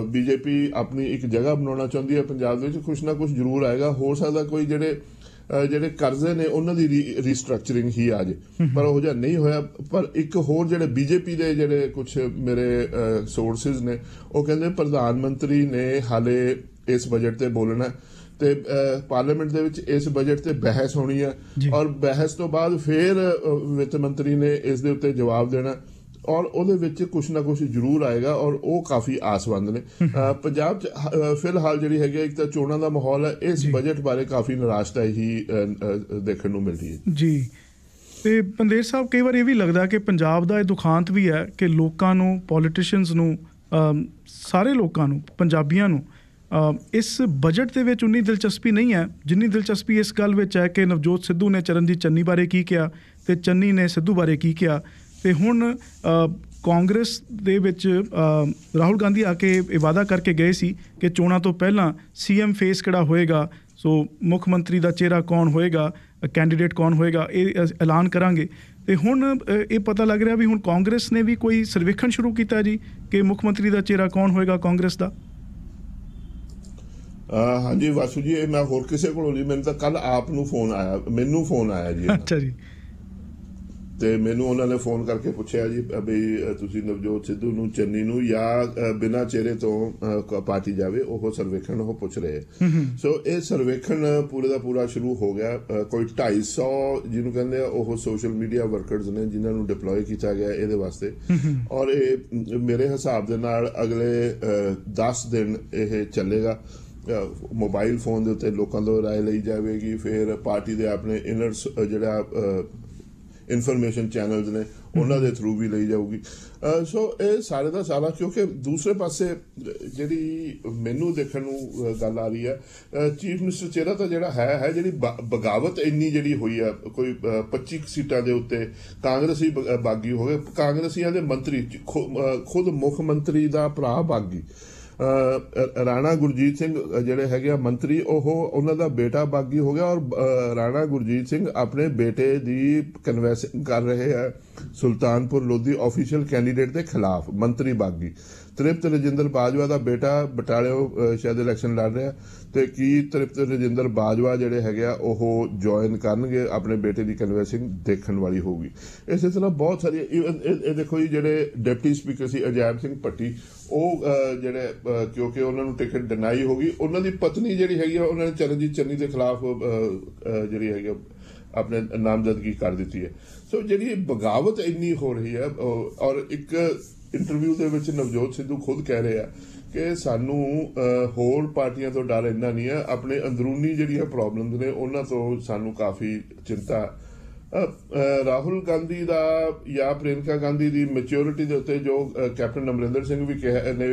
ਬੀਜੇਪੀ ਆਪਣੀ ਇੱਕ ਜਗ੍ਹਾ ਬਣਾਉਣਾ ਚਾਹੁੰਦੀ ਹੈ ਪੰਜਾਬ ਦੇ ਵਿੱਚ, ਕੁਛ ਨਾ ਕੁਛ ਜ਼ਰੂਰ ਆਏਗਾ। ਹੋ ਸਕਦਾ ਕੋਈ ਜਿਹੜੇ ਕਰਜ਼ੇ ਨੇ ਉਹਨਾਂ ਦੀ ਰੀਸਟਰਕਚਰਿੰਗ ਹੀ ਆ ਜੇ, ਪਰ ਉਹ ਜਿਹਾ ਨਹੀਂ ਹੋਇਆ। ਪਰ ਇੱਕ ਹੋਰ ਜਿਹੜੇ ਬੀਜੇਪੀ ਦੇ ਜਿਹੜੇ ਕੁਛ ਮੇਰੇ ਸੋਰਸਿਸ ਨੇ ਉਹ ਕਹਿੰਦੇ ਪ੍ਰਧਾਨ ਮੰਤਰੀ ਨੇ ਹਾਲੇ ਇਸ ਬਜਟ ਤੇ ਬੋਲਣਾ ਤੇ ਪਾਰਲੀਮੈਂਟ ਦੇ ਵਿੱਚ ਇਸ ਬਜਟ ਤੇ ਬਹਿਸ ਹੋਣੀ ਹੈ ਔਰ ਬਹਿਸ ਤੋਂ ਬਾਅਦ ਫਿਰ ਵਿੱਤ ਮੰਤਰੀ ਨੇ ਇਸ ਦੇ ਉੱਤੇ ਜਵਾਬ ਦੇਣਾ ਔਰ ਉਹਦੇ ਵਿੱਚ ਕੁਛ ਨਾ ਕੁਛ ਜ਼ਰੂਰ ਆਏਗਾ ਔਰ ਉਹ ਕਾਫੀ ਆਸਵੰਦ ਨੇ। ਪੰਜਾਬ 'ਚ ਫਿਲਹਾਲ ਜਿਹੜੀ ਹੈਗੀ ਇੱਕ ਤਾਂ ਚੋਣਾਂ ਦਾ ਮਾਹੌਲ ਹੈ, ਇਸ ਬਜਟ ਬਾਰੇ ਕਾਫੀ ਨਿਰਾਸ਼ਤਾ ਹੀ ਦੇਖਣ ਨੂੰ ਮਿਲ ਰਹੀ ਹੈ ਜੀ। ਤੇ ਪੰਦੇਰ ਸਾਹਿਬ, ਕਈ ਵਾਰ ਇਹ ਵੀ ਲੱਗਦਾ ਕਿ ਪੰਜਾਬ ਦਾ ਇਹ ਦੁਖਾਂਤ ਵੀ ਹੈ ਕਿ ਲੋਕਾਂ ਨੂੰ, ਪੋਲੀਟੀਸ਼ੀਅਨਸ ਨੂੰ, ਸਾਰੇ ਲੋਕਾਂ ਨੂੰ, ਪੰਜਾਬੀਆਂ ਨੂੰ ਇਸ ਬਜਟ ਦੇ ਵਿੱਚ ਉਨੀ ਦਿਲਚਸਪੀ ਨਹੀਂ ਹੈ ਜਿੰਨੀ ਦਿਲਚਸਪੀ ਇਸ ਗੱਲ ਵਿੱਚ ਹੈ ਕਿ ਨਵਜੋਤ ਸਿੱਧੂ ਨੇ ਚਰਨਜੀਤ ਚੰਨੀ ਬਾਰੇ ਕੀ ਕਿਹਾ ਤੇ ਚੰਨੀ ਨੇ ਸਿੱਧੂ ਬਾਰੇ ਕੀ ਕਿਹਾ। ਤੇ ਹੁਣ ਕਾਂਗਰਸ ਦੇ ਵਿੱਚ ਰਾਹੁਲ ਗਾਂਧੀ ਆ ਕੇ ਇਹ ਵਾਅਦਾ ਕਰਕੇ ਗਏ ਸੀ ਕਿ ਚੋਣਾਂ ਤੋਂ ਪਹਿਲਾਂ CM ਫੇਸ ਕਿਹੜਾ ਹੋਏਗਾ, ਸੋ ਮੁੱਖ ਮੰਤਰੀ ਦਾ ਚਿਹਰਾ ਕੌਣ ਹੋਏਗਾ, ਕੈਂਡੀਡੇਟ ਕੌਣ ਹੋਏਗਾ, ਇਹ ਐਲਾਨ ਕਰਾਂਗੇ। ਤੇ ਹੁਣ ਇਹ ਪਤਾ ਲੱਗ ਰਿਹਾ ਵੀ ਹੁਣ ਕਾਂਗਰਸ ਨੇ ਵੀ ਕੋਈ ਸਰਵੇਖਣ ਸ਼ੁਰੂ ਕੀਤਾ ਜੀ ਕਿ ਮੁੱਖ ਮੰਤਰੀ ਦਾ ਚਿਹਰਾ ਕੌਣ ਹੋਏਗਾ ਕਾਂਗਰਸ ਦਾ। ਹਾਂਜੀ ਵਾਸੂ ਜੀ, ਇਹ ਮੈਂ ਹੋਰ ਕਿਸੇ ਕੋਲੋਂ ਨਹੀਂ, ਮੈਨੂੰ ਤਾਂ ਕੱਲ ਆਪ ਨੂੰ ਮੈਨੂੰ ਫੋਨ ਆਇਆ ਜੀ। ਅੱਛਾ ਜੀ। ਤੇ ਮੈਨੂੰ ਉਹਨਾਂ ਨੇ ਫੋਨ ਕਰਕੇ ਪੁੱਛਿਆ ਜੀ ਬਈ ਤੁਸੀਂ ਨਵਜੋਤ ਸਿੱਧੂ ਨੂੰ, ਚੰਨੀ ਨੂੰ ਜਾਂ ਬਿਨਾਂ ਚਿਹਰੇ ਤੋਂ ਪਾਰਟੀ ਜਾਵੇ, ਉਹ ਸਰਵੇਖਣ ਉਹ ਪੁੱਛ ਰਹੇ। ਸੋ ਇਹ ਸਰਵੇਖਣ ਪੂਰੇ ਦਾ ਪੂਰਾ ਸ਼ੁਰੂ ਹੋ ਗਿਆ। ਕੋਈ 250 ਜਿਹਨੂੰ ਕਹਿੰਦੇ ਆ ਉਹ ਸੋਸ਼ਲ ਮੀਡੀਆ ਵਰਕਰਸ ਨੇ ਜਿਨ੍ਹਾਂ ਨੂੰ ਡਿਪਲੋਏ ਕੀਤਾ ਗਿਆ ਇਹਦੇ ਵਾਸਤੇ। ਔਰ ਇਹ ਮੇਰੇ ਹਿਸਾਬ ਦੇ ਨਾਲ ਅਗਲੇ 10 ਦਿਨ ਇਹ ਚੱਲੇਗਾ। ਮੋਬਾਈਲ ਫੋਨ ਦੇ ਉੱਤੇ ਲੋਕਾਂ ਤੋਂ ਰਾਏ ਲਈ ਜਾਵੇਗੀ, ਫਿਰ ਪਾਰਟੀ ਦੇ ਆਪਣੇ ਇਨਰ ਜਿਹੜਾ ਇਨਫੋਰਮੇਸ਼ਨ ਚੈਨਲਸ ਨੇ ਉਹਨਾਂ ਦੇ ਥਰੂ ਵੀ ਲਈ ਜਾਊਗੀ। ਸੋ ਇਹ ਸਾਰੇ ਦਾ ਸਾਰਾ, ਕਿਉਂਕਿ ਦੂਸਰੇ ਪਾਸੇ ਜਿਹੜੀ ਮੈਨੂੰ ਦੇਖਣ ਨੂੰ ਗੱਲ ਆ ਰਹੀ ਹੈ, ਚੀਫ ਮਿਨਿਸਟਰ ਚਿਹਰਾ ਤਾਂ ਜਿਹੜਾ ਹੈ ਜਿਹੜੀ ਬਗਾਵਤ ਇੰਨੀ ਜਿਹੜੀ ਹੋਈ ਆ, ਕੋਈ 25 ਸੀਟਾਂ ਦੇ ਉੱਤੇ ਕਾਂਗਰਸੀ ਬਾਗੀ ਹੋ ਗਏ, ਕਾਂਗਰਸੀਆਂ ਦੇ ਮੰਤਰੀ ਖੁਦ ਮੁੱਖ ਮੰਤਰੀ ਦਾ ਭਰਾ ਬਾਗੀ। ਰਾਣਾ ਗੁਰਜੀਤ ਸਿੰਘ ਜਿਹੜੇ ਹੈਗੇ ਆ ਮੰਤਰੀ, ਉਹਨਾਂ ਦਾ ਬੇਟਾ ਬਾਗੀ ਹੋ ਗਿਆ, ਔਰ ਰਾਣਾ ਗੁਰਜੀਤ ਸਿੰਘ ਆਪਣੇ ਬੇਟੇ ਦੀ ਕਨਵੈਂਸਿੰਗ ਕਰ ਰਹੇ ਆ ਸੁਲਤਾਨਪੁਰ ਲੋਧੀ ਆਫੀਸ਼ੀਅਲ ਕੈਂਡੀਡੇਟ ਦੇ ਖਿਲਾਫ, ਮੰਤਰੀ ਬਾਗੀ। ਤ੍ਰਿਪਤ ਰਜਿੰਦਰ ਬਾਜਵਾ ਦਾ ਬੇਟਾ ਬਟਾਲਿਓ ਸ਼ਾਇਦ ਇਲੈਕਸ਼ਨ ਲੜ ਰਿਹਾ, ਤੇ ਕੀ ਤ੍ਰਿਪਤ ਰਜਿੰਦਰ ਬਾਜਵਾ ਜਿਹੜੇ ਹੈਗੇ ਆ ਉਹ ਜੁਆਇਨ ਕਰਨਗੇ, ਆਪਣੇ ਬੇਟੇ ਦੀ ਕਨਵੈਂਸਿੰਗ ਦੇਖਣ ਵਾਲੀ ਹੋਊਗੀ। ਇਸੇ ਤਰ੍ਹਾਂ ਬਹੁਤ ਸਾਰੀਆਂ, ਇਹ ਦੇਖੋ ਜੀ, ਜਿਹੜੇ ਡਿਪਟੀ ਸਪੀਕਰ ਸੀ ਅਜੈਬ ਸਿੰਘ ਭੱਟੀ, ਉਹ ਜਿਹੜੇ ਕਿਉਂਕਿ ਉਹਨਾਂ ਨੂੰ ਟਿਕਟ ਡਿਨਾਈ ਹੋ ਗਈ, ਉਹਨਾਂ ਦੀ ਪਤਨੀ ਜਿਹੜੀ ਹੈਗੀ ਆ ਉਹਨਾਂ ਨੇ ਚਰਨਜੀਤ ਚੰਨੀ ਦੇ ਖਿਲਾਫ ਜਿਹੜੀ ਹੈਗੀ ਆਪਣੇ ਨਾਮਜ਼ਦਗੀ ਕਰ ਦਿੱਤੀ ਹੈ। ਸੋ ਜਿਹੜੀ ਬਗਾਵਤ ਇੰਨੀ ਹੋ ਰਹੀ ਹੈ, ਔਰ ਇੱਕ ਇੰਟਰਵਿਊ ਦੇ ਵਿੱਚ ਨਵਜੋਤ ਸਿੱਧੂ ਖੁਦ ਕਹਿ ਰਹੇ ਆ ਕਿ ਸਾਨੂੰ ਹੋਰ ਪਾਰਟੀਆਂ ਤੋਂ ਡਰ ਇੰਨਾ ਨਹੀਂ ਹੈ, ਆਪਣੇ ਅੰਦਰੂਨੀ ਜਿਹੜੀਆਂ ਪ੍ਰੋਬਲਮਸ ਨੇ ਉਹਨਾਂ ਤੋਂ ਸਾਨੂੰ ਕਾਫੀ ਚਿੰਤਾ। ਰਾਹੁਲ ਗਾਂਧੀ ਦਾ ਜਾਂ ਪ੍ਰਿਯੰਕਾ ਗਾਂਧੀ ਦੀ ਮੈਚਿਓਰਿਟੀ ਦੇ ਉੱਤੇ ਜੋ ਕੈਪਟਨ ਅਮਰਿੰਦਰ ਸਿੰਘ ਵੀ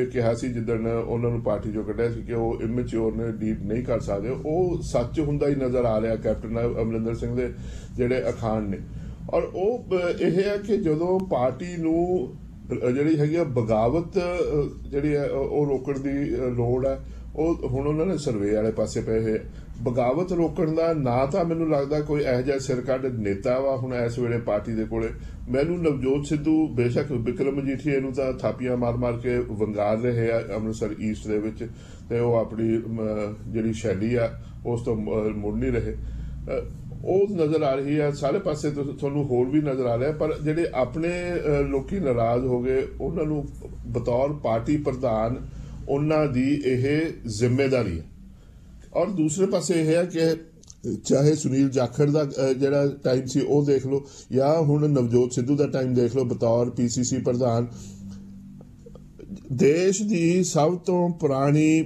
ਕਿਹਾ ਸੀ ਜਿੱਦਣ ਉਹਨਾਂ ਨੂੰ ਪਾਰਟੀ ਚੋਂ ਕੱਢਿਆ ਸੀ ਕਿ ਉਹ ਇਮੈਚਿਓਰ ਨੇ, ਲੀਡ ਨਹੀਂ ਕਰ ਸਕਦੇ, ਉਹ ਸੱਚ ਹੁੰਦਾ ਹੀ ਨਜ਼ਰ ਆ ਰਿਹਾ ਕੈਪਟਨ ਅਮਰਿੰਦਰ ਸਿੰਘ ਦੇ ਜਿਹੜੇ ਅਖਾਣ ਨੇ। ਔਰ ਉਹ ਇਹ ਹੈ ਕਿ ਜਦੋਂ ਪਾਰਟੀ ਨੂੰ ਜਿਹੜੀ ਹੈਗੀ ਆ ਬਗਾਵਤ ਜਿਹੜੀ ਹੈ ਉਹ ਰੋਕਣ ਦੀ ਲੋੜ ਹੈ, ਉਹ ਹੁਣ ਉਹਨਾਂ ਨੇ ਸਰਵੇ ਵਾਲੇ ਪਾਸੇ ਪਏ ਹੋਏ। ਬਗਾਵਤ ਰੋਕਣ ਦਾ ਨਾ ਤਾਂ ਮੈਨੂੰ ਲੱਗਦਾ ਕੋਈ ਇਹੋ ਜਿਹਾ ਸਿਰਕੱਢ ਨੇਤਾ ਵਾ ਹੁਣ ਇਸ ਵੇਲੇ ਪਾਰਟੀ ਦੇ ਕੋਲੇ। ਮੈਨੂੰ ਨਵਜੋਤ ਸਿੱਧੂ ਬੇਸ਼ੱਕ ਵਿਕਰਮ ਮਜੀਠੀਆ ਨੂੰ ਤਾਂ ਥਾਪੀਆਂ ਮਾਰ ਕੇ ਵੰਗਾਰ ਰਹੇ ਆ ਅੰਮ੍ਰਿਤਸਰ ਈਸਟ ਦੇ ਵਿੱਚ, ਤੇ ਉਹ ਆਪਣੀ ਜਿਹੜੀ ਸ਼ੈਲੀ ਆ ਉਸ ਤੋਂ ਮੁੜ ਨਹੀਂ ਰਹੇ, ਉਹ ਨਜ਼ਰ ਆ ਰਹੀ ਹੈ ਸਾਰੇ ਪਾਸੇ। ਤੁਹਾਨੂੰ ਹੋਰ ਵੀ ਨਜ਼ਰ ਆ ਰਿਹਾ, ਪਰ ਜਿਹੜੇ ਆਪਣੇ ਲੋਕੀ ਨਾਰਾਜ਼ ਹੋ ਗਏ, ਉਹਨਾਂ ਨੂੰ ਬਤੌਰ ਪਾਰਟੀ ਪ੍ਰਧਾਨ ਉਹਨਾਂ ਦੀ ਇਹ ਜ਼ਿੰਮੇਵਾਰੀ ਹੈ। ਔਰ ਦੂਸਰੇ ਪਾਸੇ ਇਹ ਹੈ ਕਿ ਚਾਹੇ ਸੁਨੀਲ ਜਾਖੜ ਦਾ ਜਿਹੜਾ ਟਾਈਮ ਸੀ ਉਹ ਦੇਖ ਲਓ, ਜਾਂ ਹੁਣ ਨਵਜੋਤ ਸਿੱਧੂ ਦਾ ਟਾਈਮ ਦੇਖ ਲਓ ਬਤੌਰ PCC ਪ੍ਰਧਾਨ, ਦੇਸ਼ ਦੀ ਸਭ ਤੋਂ ਪੁਰਾਣੀ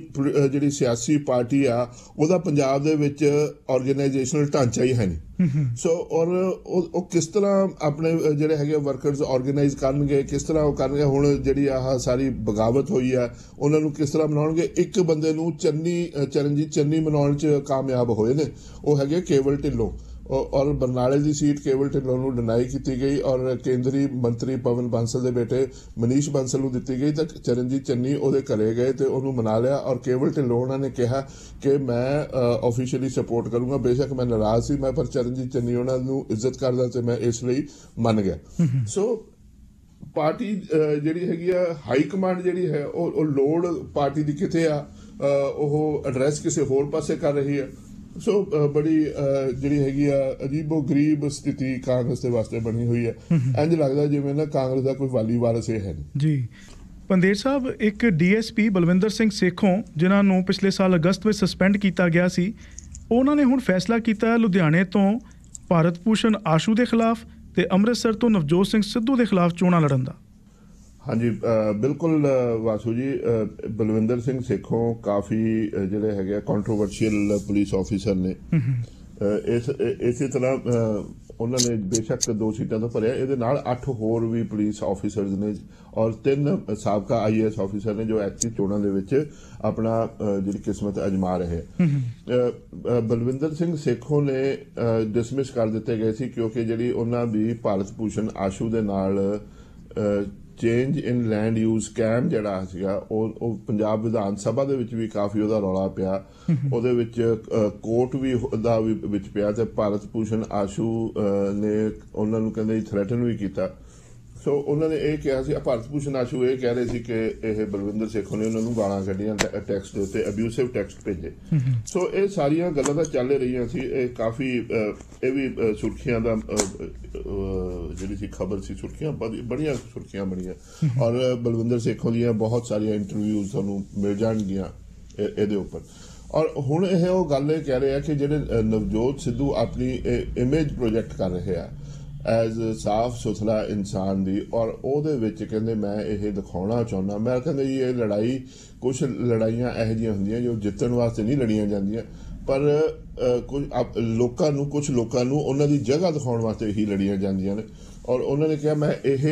ਜਿਹੜੀ ਸਿਆਸੀ ਪਾਰਟੀ ਆ ਉਹਦਾ ਪੰਜਾਬ ਦੇ ਵਿੱਚ ਆਰਗੇਨਾਈਜੇਸ਼ਨਲ ਢਾਂਚਾ ਹੀ ਹੈ ਨਹੀਂ। ਸੋ ਔਰ ਉਹ ਕਿਸ ਤਰ੍ਹਾਂ ਆਪਣੇ ਜਿਹੜੇ ਹੈਗੇ ਵਰਕਰਸ ਆਰਗੇਨਾਈਜ਼ ਕਰਨਗੇ, ਕਿਸ ਤਰ੍ਹਾਂ ਉਹ ਕਰਨਗੇ। ਹੁਣ ਜਿਹੜੀ ਆਹ ਸਾਰੀ ਬਗਾਵਤ ਹੋਈ ਆ ਉਹਨਾਂ ਨੂੰ ਕਿਸ ਤਰ੍ਹਾਂ ਮਨਾਉਣਗੇ। ਇੱਕ ਬੰਦੇ ਨੂੰ ਚਰਨਜੀਤ ਚੰਨੀ ਮਨਾਉਣ 'ਚ ਕਾਮਯਾਬ ਹੋਏ ਨੇ, ਉਹ ਹੈਗੇ ਕੇਵਲ ਢਿੱਲੋਂ, ਔਰ ਬਰਨਾਲੇ ਦੀ ਸੀਟ ਕੇਵਲ ਢਿੱਲੋਂ ਨੂੰ ਡਿਨਾਈ ਕੀਤੀ ਗਈ ਔਰ ਕੇਂਦਰੀ ਮੰਤਰੀ ਪਵਨ ਬਾਂਸਲ ਦੇ ਬੇਟੇ ਮਨੀਸ਼ ਬਾਂਸਲ ਨੂੰ ਦਿੱਤੀ ਗਈ। ਤਾਂ ਚਰਨਜੀਤ ਚੰਨੀ ਉਹਦੇ ਘਰੇ ਗਏ ਤੇ ਉਹਨੂੰ ਮਨਾ ਲਿਆ, ਔਰ ਕੇਵਲ ਢਿੱਲੋਂ ਉਹਨਾਂ ਨੇ ਕਿਹਾ ਕਿ ਮੈਂ ਆਫੀਸ਼ੀਅਲੀ ਸਪੋਰਟ ਕਰੂੰਗਾ, ਬੇਸ਼ੱਕ ਮੈਂ ਨਾਰਾਜ਼ ਸੀ, ਮੈਂ ਪਰ ਚਰਨਜੀਤ ਚੰਨੀ ਉਹਨਾਂ ਨੂੰ ਇੱਜ਼ਤ ਕਰਦਾ ਤੇ ਮੈਂ ਇਸ ਲਈ ਮੰਨ ਗਿਆ। ਸੋ ਪਾਰਟੀ ਜਿਹੜੀ ਹੈਗੀ ਆ ਹਾਈ ਕਮਾਂਡ ਜਿਹੜੀ ਹੈ ਉਹ ਲੋੜ ਪਾਰਟੀ ਦੀ ਕਿਤੇ ਆ, ਉਹ ਐਡਰੈਸ ਕਿਸੇ ਹੋਰ ਪਾਸੇ ਕਰ ਰਹੀ ਹੈ। ਸੋ ਬੜੀ ਜਿਹੜੀ ਹੈਗੀ ਆ ਅਜੀਬੋ ਗਰੀਬ ਸਥਿਤੀ ਕਾਂਗਰਸ ਦੇ ਵਾਸਤੇ ਬਣੀ ਹੋਈ ਹੈ। ਇੰਝ ਲੱਗਦਾ ਜਿਵੇਂ ਨਾ ਕਾਂਗਰਸ ਦਾ ਕੋਈ ਵਾਲੀ ਵਾਰਸ ਇਹ ਹੈ ਜੀ। ਪੰਦੇਰ ਸਾਹਿਬ, ਇੱਕ DSP ਬਲਵਿੰਦਰ ਸਿੰਘ ਸੇਖੋਂ ਜਿਨ੍ਹਾਂ ਨੂੰ ਪਿਛਲੇ ਸਾਲ ਅਗਸਤ ਵਿੱਚ ਸਸਪੈਂਡ ਕੀਤਾ ਗਿਆ ਸੀ, ਉਹਨਾਂ ਨੇ ਹੁਣ ਫੈਸਲਾ ਕੀਤਾ ਲੁਧਿਆਣੇ ਤੋਂ ਭਾਰਤ ਭੂਸ਼ਣ ਆਸ਼ੂ ਦੇ ਖਿਲਾਫ ਤੇ ਅੰਮ੍ਰਿਤਸਰ ਤੋਂ ਨਵਜੋਤ ਸਿੰਘ ਸਿੱਧੂ ਦੇ ਖਿਲਾਫ ਚੋਣਾਂ ਲੜਨ ਦਾ। ਹਾਂਜੀ ਬਿਲਕੁਲ ਵਾਸੂ ਜੀ, ਬਲਵਿੰਦਰ ਸਿੰਘ ਸੇਖੋਂ ਕਾਫੀ ਜਿਹੜੇ ਹੈਗੇ ਕੰਟਰੋਵਰਸ਼ੀਅਲ ਪੁਲਿਸ ਆਫੀਸਰ ਨੇ। ਇਸੇ ਤਰ੍ਹਾਂ ਉਹਨਾਂ ਨੇ ਬੇਸ਼ੱਕ 2 ਸੀਟਾਂ ਤੋਂ ਭਰਿਆ, ਇਹਦੇ ਨਾਲ 8 ਹੋਰ ਵੀ ਪੁਲਿਸ ਆਫੀਸਰਸ ਨੇ ਔਰ 3 ਸਾਬਕਾ IAS ਆਫੀਸਰ ਨੇ ਜੋ ਐਕਟਿਵ ਚੋਣਾਂ ਦੇ ਵਿੱਚ ਆਪਣਾ ਜਿਹੜੀ ਕਿਸਮਤ ਅਜਮਾ ਰਹੇ। ਬਲਵਿੰਦਰ ਸਿੰਘ ਸੇਖੋਂ ਨੇ ਡਿਸਮਿਸ ਕਰ ਦਿੱਤੇ ਗਏ ਸੀ ਕਿਉਂਕਿ ਜਿਹੜੀ ਉਹਨਾਂ ਦੀ ਭਾਰਤ ਭੂਸ਼ਣ ਆਸ਼ੂ ਦੇ ਨਾਲ ਚੇਂਜ ਇਨ ਲੈਂਡ ਯੂਜ਼ ਸਕੈਮ ਜਿਹੜਾ ਸੀਗਾ ਉਹ ਪੰਜਾਬ ਵਿਧਾਨ ਸਭਾ ਦੇ ਵਿੱਚ ਵੀ ਕਾਫੀ ਉਹਦਾ ਰੌਲਾ ਪਿਆ, ਉਹਦੇ ਵਿੱਚ ਕੋਰਟ ਵੀ ਦਾ ਵਿੱਚ ਪਿਆ ਤੇ ਭਾਰਤ ਭੂਸ਼ਣ ਆਸ਼ੂ ਨੇ ਉਹਨਾਂ ਨੂੰ ਕਹਿੰਦੇ ਥ੍ਰੈਟਨ ਵੀ ਕੀਤਾ। ਸੋ ਉਹਨਾਂ ਨੇ ਇਹ ਕਿਹਾ ਸੀ, ਭਾਰਤ ਭੂਸ਼ਣ ਆਸ਼ੂ ਇਹ ਕਹਿ ਰਹੇ ਸੀ ਕਿ ਇਹ ਬਲਵਿੰਦਰ ਸੇਖੋਂ ਨੇ ਉਹਨਾਂ ਨੂੰ ਗਾਲਾਂ ਕੱਢੀਆਂ, ਟੈਕਸਟ ਦੇ ਉੱਤੇ ਅਬਿਊਸਿਵ ਟੈਕਸਟ ਭੇਜੇ। ਸੋ ਇਹ ਸਾਰੀਆਂ ਗੱਲਾਂ ਤਾਂ ਚੱਲ ਰਹੀਆਂ ਸੀ। ਇਹ ਕਾਫੀ ਇਹ ਵੀ ਸੁਰਖੀਆਂ ਦਾ ਜਿਹੜੀ ਸੀ ਖਬਰ ਸੀ, ਸੁਰਖੀਆਂ ਬੜੀਆਂ ਸੁਰਖੀਆਂ ਬਣੀਆਂ ਔਰ ਬਲਵਿੰਦਰ ਸੇਖੋਂ ਦੀਆਂ ਬਹੁਤ ਸਾਰੀਆਂ ਇੰਟਰਵਿਊਜ਼ ਤੁਹਾਨੂੰ ਮਿਲ ਜਾਣਗੀਆਂ ਇਹਦੇ ਉੱਪਰ। ਔਰ ਹੁਣ ਇਹ ਉਹ ਗੱਲ ਇਹ ਕਹਿ ਰਹੇ ਆ ਕਿ ਜਿਹੜੇ ਨਵਜੋਤ ਸਿੱਧੂ ਆਪਣੀ ਇਮੇਜ ਪ੍ਰੋਜੈਕਟ ਕਰ ਰਹੇ ਆ ਐਜ਼ ਸਾਫ ਸੁਥਰਾ ਇਨਸਾਨ ਦੀ, ਔਰ ਉਹਦੇ ਵਿੱਚ ਕਹਿੰਦੇ ਮੈਂ ਇਹ ਦਿਖਾਉਣਾ ਚਾਹੁੰਦਾ। ਮੈਂ ਕਹਿੰਦੇ ਜੀ ਇਹ ਲੜਾਈ, ਕੁਛ ਲੜਾਈਆਂ ਇਹੋ ਜਿਹੀਆਂ ਹੁੰਦੀਆਂ ਜੋ ਜਿੱਤਣ ਵਾਸਤੇ ਨਹੀਂ ਲੜੀਆਂ ਜਾਂਦੀਆਂ, ਪਰ ਕੁਝ ਲੋਕਾਂ ਨੂੰ ਉਹਨਾਂ ਦੀ ਜਗ੍ਹਾ ਦਿਖਾਉਣ ਵਾਸਤੇ ਹੀ ਲੜੀਆਂ ਜਾਂਦੀਆਂ ਨੇ। ਔਰ ਉਹਨਾਂ ਨੇ ਕਿਹਾ ਮੈਂ ਇਹ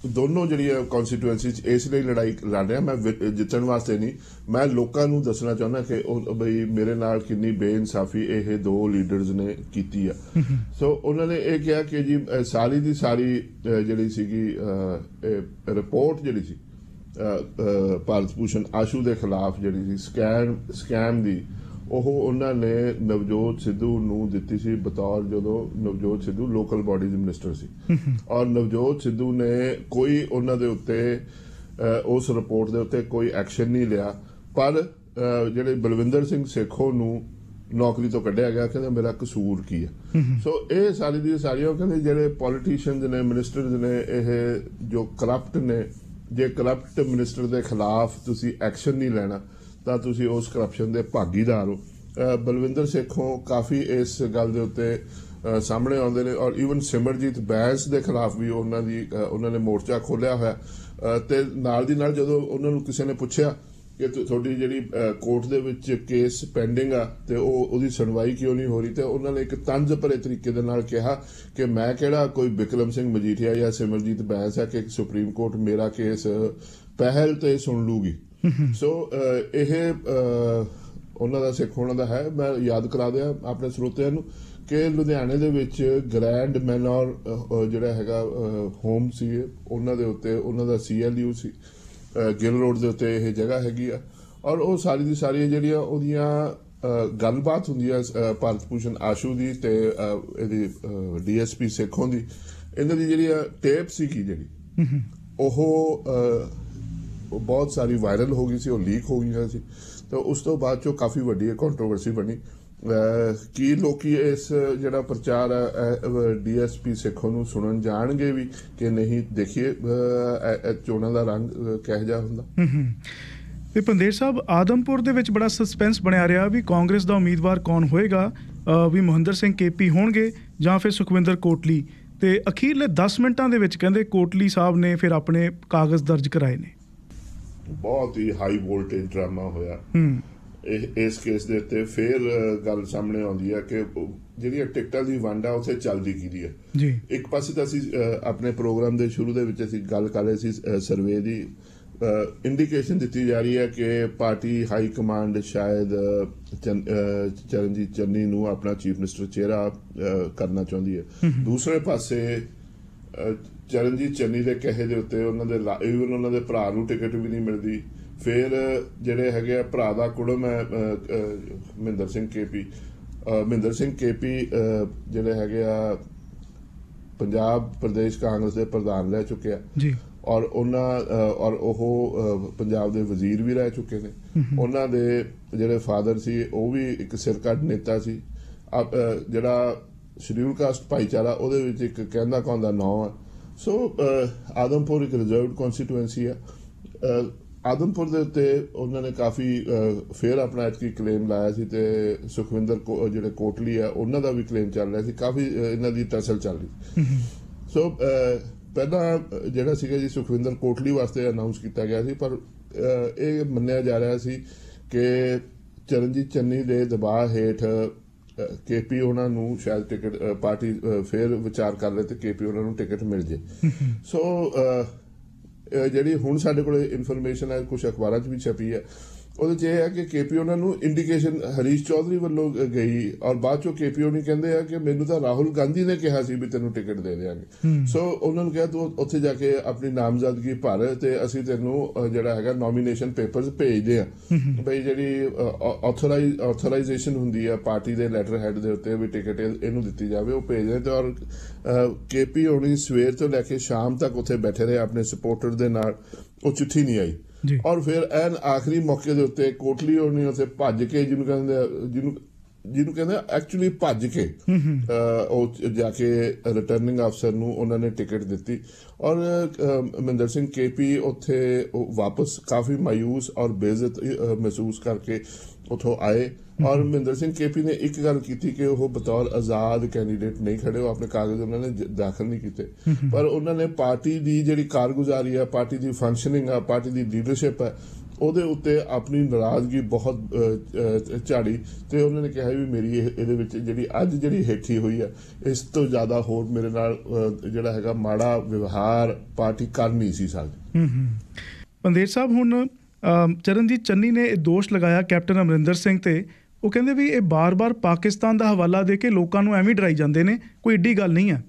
ਦੋਨੋਂ ਜਿਹੜੀਆਂ ਕੌਂਸਟੀਟੂਐਂਸੀਜ਼ ਇਸ ਲਈ ਲੜਾਈ ਲੜ ਰਿਹਾ, ਮੈਂ ਜਿੱਤਣ ਵਾਸਤੇ ਨਹੀਂ, ਮੈਂ ਲੋਕਾਂ ਨੂੰ ਦੱਸਣਾ ਚਾਹੁੰਦਾ ਕਿ ਉਹ ਬਈ ਮੇਰੇ ਨਾਲ ਕਿੰਨੀ ਬੇਇਨਸਾਫੀ ਇਹ 2 ਲੀਡਰਸ ਨੇ ਕੀਤੀ ਆ। ਸੋ ਉਹਨਾਂ ਨੇ ਇਹ ਕਿਹਾ ਕਿ ਜੀ ਸਾਰੀ ਦੀ ਸਾਰੀ ਜਿਹੜੀ ਸੀਗੀ ਰਿਪੋਰਟ ਜਿਹੜੀ ਸੀ ਭਾਰਤ ਭੂਸ਼ਣ ਆਸ਼ੂ ਦੇ ਖਿਲਾਫ ਜਿਹੜੀ ਸੀ ਸਕੈਮ ਦੀ, ਉਹ ਉਹਨਾਂ ਨੇ ਨਵਜੋਤ ਸਿੱਧੂ ਨੂੰ ਦਿੱਤੀ ਸੀ ਬਤੌਰ, ਜਦੋਂ Navjot Sidhu local bodies minister ਸੀ। ਔਰ ਨਵਜੋਤ ਸਿੱਧੂ ਨੇ ਕੋਈ ਉਹਨਾਂ ਦੇ ਉੱਤੇ ਉਸ ਰਿਪੋਰਟ ਦੇ ਉੱਤੇ ਕੋਈ ਐਕਸ਼ਨ ਨਹੀਂ ਲਿਆ, ਪਰ ਜਿਹੜੇ ਬਲਵਿੰਦਰ ਸਿੰਘ ਸੇਖੋਂ ਨੂੰ ਨੌਕਰੀ ਤੋਂ ਕੱਢਿਆ ਗਿਆ, ਕਹਿੰਦੇ ਮੇਰਾ ਕਸੂਰ ਕੀ ਹੈ। ਸੋ ਇਹ ਸਾਰੀ ਦੀ ਸਾਰੀਆਂ ਕਹਿੰਦੇ ਜਿਹੜੇ ਪੋਲੀਟੀਸ਼ੀਅਨਸ ਨੇ, ਮਿਨਿਸਟਰਸ ਨੇ, ਇਹ ਜੋ ਕਰਪਟ ਨੇ, ਜੇ ਕਰਪਟ ਮਿਨਿਸਟਰ ਦੇ ਖਿਲਾਫ ਤੁਸੀਂ ਐਕਸ਼ਨ ਨਹੀਂ ਲੈਣਾ ਤਾਂ ਤੁਸੀਂ ਉਸ ਕਰਪਸ਼ਨ ਦੇ ਭਾਗੀਦਾਰ ਹੋ। ਬਲਵਿੰਦਰ ਸੇਖੋਂ ਕਾਫੀ ਇਸ ਗੱਲ ਦੇ ਉੱਤੇ ਸਾਹਮਣੇ ਆਉਂਦੇ ਨੇ, ਔਰ ਈਵਨ ਸਿਮਰਜੀਤ ਬੈਂਸ ਦੇ ਖਿਲਾਫ ਵੀ ਉਹਨਾਂ ਨੇ ਮੋਰਚਾ ਖੋਲਿਆ ਹੋਇਆ। ਤੇ ਨਾਲ ਦੀ ਨਾਲ ਜਦੋਂ ਉਹਨਾਂ ਨੂੰ ਕਿਸੇ ਨੇ ਪੁੱਛਿਆ ਕਿ ਤੁਹਾਡੀ ਜਿਹੜੀ ਕੋਰਟ ਦੇ ਵਿੱਚ ਕੇਸ ਪੈਂਡਿੰਗ ਆ ਤੇ ਉਹਦੀ ਸੁਣਵਾਈ ਕਿਉਂ ਨਹੀਂ ਹੋ ਰਹੀ, ਤੇ ਉਹਨਾਂ ਨੇ ਇੱਕ ਤੰਜ਼ ਭਰੇ ਤਰੀਕੇ ਦੇ ਨਾਲ ਕਿਹਾ ਕਿ ਮੈਂ ਕਿਹੜਾ ਕੋਈ ਬਿਕਰਮ ਸਿੰਘ ਮਜੀਠੀਆ ਜਾਂ ਸਿਮਰਜੀਤ ਬੈਂਸ ਹੈ ਕਿ ਸੁਪਰੀਮ ਕੋਰਟ ਮੇਰਾ ਕੇਸ ਪਹਿਲ ਤੇ ਸੁਣ ਲੂਗੀ। ਸੋ ਇਹ ਉਹਨਾਂ ਦਾ ਸਿੱਖ ਹੋਣਾ ਦਾ ਹੈ। ਮੈਂ ਯਾਦ ਕਰਾ ਦਿਆਂ ਆਪਣੇ ਸਰੋਤਿਆਂ ਨੂੰ ਕਿ ਲੁਧਿਆਣੇ ਦੇ ਵਿੱਚ ਗ੍ਰੈਂਡ ਮੈਨੋਰ ਜਿਹੜਾ ਹੈਗਾ ਹੋਮ ਸੀ, ਉਹਨਾਂ ਦੇ ਉੱਤੇ ਉਹਨਾਂ ਦਾ CLU ਸੀ, ਗਿੱਲ ਰੋਡ ਦੇ ਉੱਤੇ ਇਹ ਜਗ੍ਹਾ ਹੈਗੀ ਆ। ਔਰ ਉਹ ਸਾਰੀ ਦੀ ਸਾਰੀ ਜਿਹੜੀਆਂ ਉਹਦੀਆਂ ਗੱਲਬਾਤ ਹੁੰਦੀ ਆ ਭਾਰਤ ਭੂਸ਼ਣ ਆਸ਼ੂ ਦੀ ਤੇ ਇਹਦੀ DSP ਸੇਖੋਂ ਦੀ, ਇਹਨਾਂ ਦੀ ਜਿਹੜੀ ਟੇਪ ਸੀਗੀ ਜਿਹੜੀ ਉਹ ਬਹੁਤ ਸਾਰੀ ਵਾਇਰਲ ਹੋ ਗਈ ਸੀ, ਉਹ ਲੀਕ ਹੋ ਗਈਆਂ ਸੀ। ਤਾਂ ਉਸ ਤੋਂ ਬਾਅਦ ਚੋਂ ਕਾਫੀ ਵੱਡੀ ਕੰਟਰੋਵਰਸੀ ਬਣੀ ਕਿ ਲੋਕੀ ਇਸ ਜਿਹੜਾ ਪ੍ਰਚਾਰ ਹੈ DSP ਸੇਖੋਂ ਨੂੰ ਸੁਣਨ ਜਾਣਗੇ ਵੀ ਕਿ ਨਹੀਂ। ਦੇਖੀਏ ਚੋਣਾਂ ਦਾ ਰੰਗ ਕਿਹੋ ਜਿਹਾ ਹੁੰਦਾ। ਤੇ ਪੰਦੇਰ ਸਾਹਿਬ, ਆਦਮਪੁਰ ਦੇ ਵਿੱਚ ਬੜਾ ਸਸਪੈਂਸ ਬਣਿਆ ਰਿਹਾ ਵੀ ਕਾਂਗਰਸ ਦਾ ਉਮੀਦਵਾਰ ਕੌਣ ਹੋਏਗਾ, ਵੀ ਮੋਹਿੰਦਰ ਸਿੰਘ KP ਹੋਣਗੇ ਜਾਂ ਫਿਰ ਸੁਖਵਿੰਦਰ ਕੋਟਲੀ। ਤੇ ਅਖੀਰਲੇ 10 ਮਿੰਟਾਂ ਦੇ ਵਿੱਚ ਕਹਿੰਦੇ ਕੋਟਲੀ ਸਾਹਿਬ ਨੇ ਫਿਰ ਆਪਣੇ ਕਾਗਜ਼ ਦਰਜ ਕਰਾਏ ਨੇ। ਬਹੁਤ ਹੀ ਹਾਈ ਵੋਲਟੇਜ ਡਰਾਮਾ ਹੋਇਆ ਇਸ ਕੇਸ ਦੇ ਉੱਤੇ। ਫਿਰ ਗੱਲ ਸਾਹਮਣੇ ਆਉਂਦੀ ਹੈ ਕਿ ਜਿਹੜੀਆਂ ਟਿਕਟਾਂ ਦੀ ਵੰਡ ਆ ਉੱਥੇ ਚੱਲਦੀ ਕੀ ਹੈ ਜੀ। ਇੱਕ ਪਾਸੇ ਤਾਂ ਅਸੀਂ ਆਪਣੇ ਪ੍ਰੋਗਰਾਮ ਦੇ ਸ਼ੁਰੂ ਦੇ ਵਿੱਚ ਅਸੀਂ ਗੱਲ ਕਰ ਰਹੇ ਸੀ ਸਰਵੇ ਦੀ, ਇੰਡੀਕੇਸ਼ਨ ਦਿੱਤੀ ਜਾ ਰਹੀ ਹੈ ਕਿ ਪਾਰਟੀ ਹਾਈ ਕਮਾਂਡ ਸ਼ਾਇਦ ਚਰਨਜੀਤ ਚੰਨੀ ਨੂੰ ਆਪਣਾ ਚੀਫ ਮਿਨਿਸਟਰ ਚਿਹਰਾ ਕਰਨਾ ਚਾਹੁੰਦੀ ਹੈ। ਦੂਸਰੇ ਪਾਸੇ ਚਰਨਜੀਤ ਚੰਨੀ ਦੇ ਕਹੇ ਦੇ ਉੱਤੇ ਉਹਨਾਂ ਦੇ ਭਰਾ ਨੂੰ ਟਿਕਟ ਵੀ ਨਹੀਂ ਮਿਲਦੀ। ਫਿਰ ਜਿਹੜੇ ਹੈਗੇ ਆ ਭਰਾ ਦਾ ਕੁੜਮ ਹੈ ਮਹਿੰਦਰ ਸਿੰਘ KP ਜਿਹੜੇ ਹੈਗੇ ਆ ਪੰਜਾਬ ਪ੍ਰਦੇਸ਼ ਕਾਂਗਰਸ ਦੇ ਪ੍ਰਧਾਨ ਰਹਿ ਚੁੱਕੇ ਆ ਜੀ, ਔਰ ਉਹ ਪੰਜਾਬ ਦੇ ਵਜ਼ੀਰ ਵੀ ਰਹਿ ਚੁੱਕੇ ਨੇ। ਉਹਨਾਂ ਦੇ ਜਿਹੜੇ ਫਾਦਰ ਸੀ ਉਹ ਵੀ ਇੱਕ ਸਿਰਕੱਢ ਨੇਤਾ ਸੀ। ਜਿਹੜਾ ਸ਼ਡਿਊਲ ਕਾਸਟ ਭਾਈਚਾਰਾ ਉਹਦੇ ਵਿੱਚ ਇੱਕ ਕਹਿੰਦਾ ਕਹਾਉਂਦਾ ਨਾਂ ਹੈ। ਸੋ ਆਦਮਪੁਰ ਇੱਕ ਰਿਜ਼ਰਵਡ ਕੌਂਸਟੀਟੂਐਂਸੀ ਹੈ। ਆਦਮਪੁਰ ਦੇ ਉੱਤੇ ਉਹਨਾਂ ਨੇ ਕਾਫੀ ਫਿਰ ਆਪਣਾ ਐਤਕੀ ਕਲੇਮ ਲਾਇਆ ਸੀ, ਤੇ ਸੁਖਵਿੰਦਰ ਜਿਹੜੇ ਕੋਟਲੀ ਆ ਉਹਨਾਂ ਦਾ ਵੀ ਕਲੇਮ ਚੱਲ ਰਿਹਾ ਸੀ। ਕਾਫੀ ਇਹਨਾਂ ਦੀ ਟਸਲ ਚੱਲ ਰਹੀ। ਸੋ ਪਹਿਲਾਂ ਜਿਹੜਾ ਸੀਗਾ ਜੀ ਸੁਖਵਿੰਦਰ ਕੋਟਲੀ ਵਾਸਤੇ ਅਨਾਉਂਸ ਕੀਤਾ ਗਿਆ ਸੀ, ਪਰ ਇਹ ਮੰਨਿਆ ਜਾ ਰਿਹਾ ਸੀ ਕਿ ਚਰਨਜੀਤ ਚੰਨੀ ਦੇ ਦਬਾਅ ਹੇਠ KP ਉਹਨਾਂ ਨੂੰ ਸ਼ਾਇਦ ਟਿਕਟ ਪਾਰਟੀ ਫਿਰ ਵਿਚਾਰ ਕਰ ਲੈ ਤੇ KP ਉਹਨਾਂ ਨੂੰ ਟਿਕਟ ਮਿਲ ਜੇ। ਸੋ ਜਿਹੜੀ ਹੁਣ ਸਾਡੇ ਕੋਲ ਇਨਫੋਰਮੇਸ਼ਨ ਹੈ, ਕੁਝ ਅਖਬਾਰਾਂ 'ਚ ਵੀ ਛਪੀ ਹੈ, ਉਹਦੇ 'ਚ ਇਹ ਹੈ ਕਿ KP ਉਹਨਾਂ ਨੂੰ ਇੰਡੀਕੇਸ਼ਨ ਹਰੀਸ਼ ਚੌਧਰੀ ਵੱਲੋਂ ਗਈ, ਔਰ ਬਾਅਦ ਚੋਂ KP ਉਹਨੇ ਕਹਿੰਦੇ ਆ ਕਿ ਮੈਨੂੰ ਤਾਂ ਰਾਹੁਲ ਗਾਂਧੀ ਨੇ ਕਿਹਾ ਸੀ ਵੀ ਤੈਨੂੰ ਟਿਕਟ ਦੇ ਦਿਆਂਗੇ। ਸੋ ਉਹਨਾਂ ਨੂੰ ਕਿਹਾ ਤੂੰ ਉੱਥੇ ਜਾ ਕੇ ਆਪਣੀ ਨਾਮਜ਼ਦਗੀ ਭਰ ਤੇ ਅਸੀਂ ਤੈਨੂੰ ਜਿਹੜਾ ਹੈਗਾ ਨੋਮੀਨੇਸ਼ਨ ਪੇਪਰਸ ਭੇਜਦੇ ਆ। ਬਈ ਜਿਹੜੀ ਆਥੋਰਾਈਜ਼ੇਸ਼ਨ ਹੁੰਦੀ ਆ ਪਾਰਟੀ ਦੇ ਲੈਟਰ ਹੈਡ ਦੇ ਉੱਤੇ ਵੀ ਟਿਕਟ ਇਹਨੂੰ ਦਿੱਤੀ ਜਾਵੇ, ਉਹ ਭੇਜਦੇ। ਤੇ ਔਰ KP ਹੋਣੀ ਸਵੇਰ ਤੋਂ ਲੈ ਕੇ ਸ਼ਾਮ ਤੱਕ ਉੱਥੇ ਬੈਠੇ ਰਹੇ ਆਪਣੇ ਸਪੋਰਟਰ ਦੇ ਨਾਲ, ਉਹ ਚਿੱਠੀ ਨਹੀਂ ਆਈ। ਔਰ ਫਿਰ ਐਨ ਆਖਰੀ ਮੌਕੇ ਦੇ ਉੱਤੇ ਕੋਟਲੀ ਹੋਣੀ ਉੱਥੇ ਭੱਜ ਕੇ ਜਿਹਨੂੰ ਕਹਿੰਦੇ ਐਕਚੁਅਲੀ ਭੱਜ ਕੇ ਉਹ ਜਾ ਕੇ ਰਿਟਰਨਿੰਗ ਅਫਸਰ ਨੂੰ ਉਹਨਾਂ ਨੇ ਟਿਕਟ ਦਿੱਤੀ। ਔਰ ਮਹਿੰਦਰ ਸਿੰਘ KP ਉੱਥੇ ਵਾਪਸ ਕਾਫੀ ਮਾਯੂਸ ਔਰ ਬੇਇੱਜ਼ਤ ਮਹਿਸੂਸ ਕਰਕੇ ਉੱਥੋਂ ਆਏ। ਔਰ ਮਹਿੰਦਰ ਸਿੰਘ KP ਨੇ ਇੱਕ ਗੱਲ ਕੀਤੀ ਕਿ ਉਹ ਬਤੌਰ ਆਜ਼ਾਦ ਕੈਂਡੀਡੇਟ ਨਹੀਂ ਖੜੇ, ਉਹ ਆਪਣੇ ਕਾਗਜ਼ ਉਹਨਾਂ ਨੇ ਦਾਖਲ ਨਹੀਂ ਕੀਤੇ, ਪਰ ਉਹਨਾਂ ਨੇ ਪਾਰਟੀ ਦੀ ਜਿਹੜੀ ਕਾਰਗੁਜ਼ਾਰੀ ਆ, ਪਾਰਟੀ ਦੀ ਫੰਕਸ਼ਨਿੰਗ ਆ, ਪਾਰਟੀ ਦੀ ਲੀਡਰਸ਼ਿਪ ਹੈ, ਉਹਦੇ ਉੱਤੇ ਆਪਣੀ ਨਾਰਾਜ਼ਗੀ ਬਹੁਤ ਝਾੜੀ। ਤੇ ਉਹਨਾਂ ਨੇ ਕਿਹਾ ਵੀ ਮੇਰੀ ਇਹਦੇ ਵਿੱਚ ਜਿਹੜੀ ਅੱਜ ਜਿਹੜੀ ਹੇਠੀ ਹੋਈ ਹੈ, ਇਸ ਤੋਂ ਜ਼ਿਆਦਾ ਹੋਰ ਮੇਰੇ ਨਾਲ ਜਿਹੜਾ ਹੈਗਾ ਮਾੜਾ ਵਿਵਹਾਰ ਪਾਰਟੀ ਕਰ ਨਹੀਂ ਸੀ ਸਕਦੀ। ਪੰਦੇਰ ਸਾਹਿਬ, ਹੁਣ ਚਰਨਜੀਤ ਚੰਨੀ ਨੇ ਇਹ ਦੋਸ਼ ਲਗਾਇਆ ਕੈਪਟਨ ਅਮਰਿੰਦਰ ਸਿੰਘ ਤੇ। ਉਹ ਕਹਿੰਦੇ ਵੀ ਇਹ ਬਾਰ-ਬਾਰ ਪਾਕਿਸਤਾਨ ਦਾ ਹਵਾਲਾ ਦੇ ਕੇ ਲੋਕਾਂ ਨੂੰ ਐਵੇਂ ਡਰਾਈ ਜਾਂਦੇ ਨੇ, ਕੋਈ ਏਡੀ ਗੱਲ ਨਹੀਂ ਹੈ।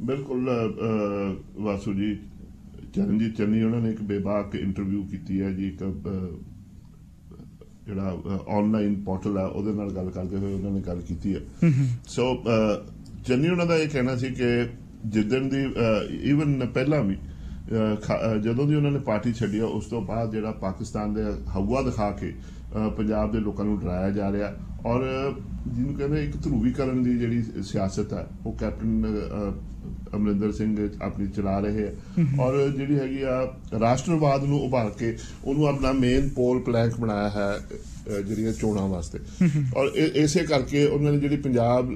ਬਿਲਕੁਲ ਵਾਸੂ ਜੀ, ਚਰਨਜੀਤ ਚੰਨੀ ਉਹਨਾਂ ਨੇ ਇੱਕ ਬੇਬਾਕ ਇੰਟਰਵਿਊ ਕੀਤੀ ਹੈ ਜੀ, ਇੱਕ ਜਿਹੜਾ ਆਨਲਾਈਨ ਪੋਰਟਲ ਆ ਉਹਦੇ ਨਾਲ ਗੱਲ ਕਰਦੇ ਹੋਏ ਉਹਨਾਂ ਨੇ ਗੱਲ ਕੀਤੀ ਹੈ। ਸੋ ਚੰਨੀ ਉਹਨਾਂ ਦਾ ਇਹ ਕਹਿਣਾ ਸੀ ਕਿ ਜਿੱਦਣ ਦੀ ਈਵਨ ਪਹਿਲਾਂ ਵੀ ਜਦੋਂ ਦੀ ਉਹਨਾਂ ਨੇ ਪਾਰਟੀ ਛੱਡੀ ਆ ਉਸ ਤੋਂ ਬਾਅਦ ਜਿਹੜਾ ਪਾਕਿਸਤਾਨ ਦੇ ਹਵਾ ਦਿਖਾ ਕੇ ਪੰਜਾਬ ਦੇ ਲੋਕਾਂ ਨੂੰ ਡਰਾਇਆ ਜਾ ਰਿਹਾ, ਔਰ ਜਿਹਨੂੰ ਕਹਿੰਦੇ ਇੱਕ ਧਰੂਵੀਕਰਨ ਦੀ ਜਿਹੜੀ ਸਿਆਸਤ ਹੈ ਉਹ ਕੈਪਟਨ ਅਮਰਿੰਦਰ ਸਿੰਘ ਆਪਣੀ ਚਲਾ ਰਹੇ ਹੈ, ਔਰ ਜਿਹੜੀ ਹੈਗੀ ਆ ਰਾਸ਼ਟਰਵਾਦ ਨੂੰ ਉਭਾਰ ਕੇ ਉਹਨੂੰ ਆਪਣਾ ਮੇਨ ਪੋਲ ਪਲੈਂਕ ਬਣਾਇਆ ਹੈ ਜਿਹੜੀਆਂ ਚੋਣਾਂ ਵਾਸਤੇ। ਔਰ ਇਸੇ ਕਰਕੇ ਉਹਨਾਂ ਨੇ ਜਿਹੜੀ ਪੰਜਾਬ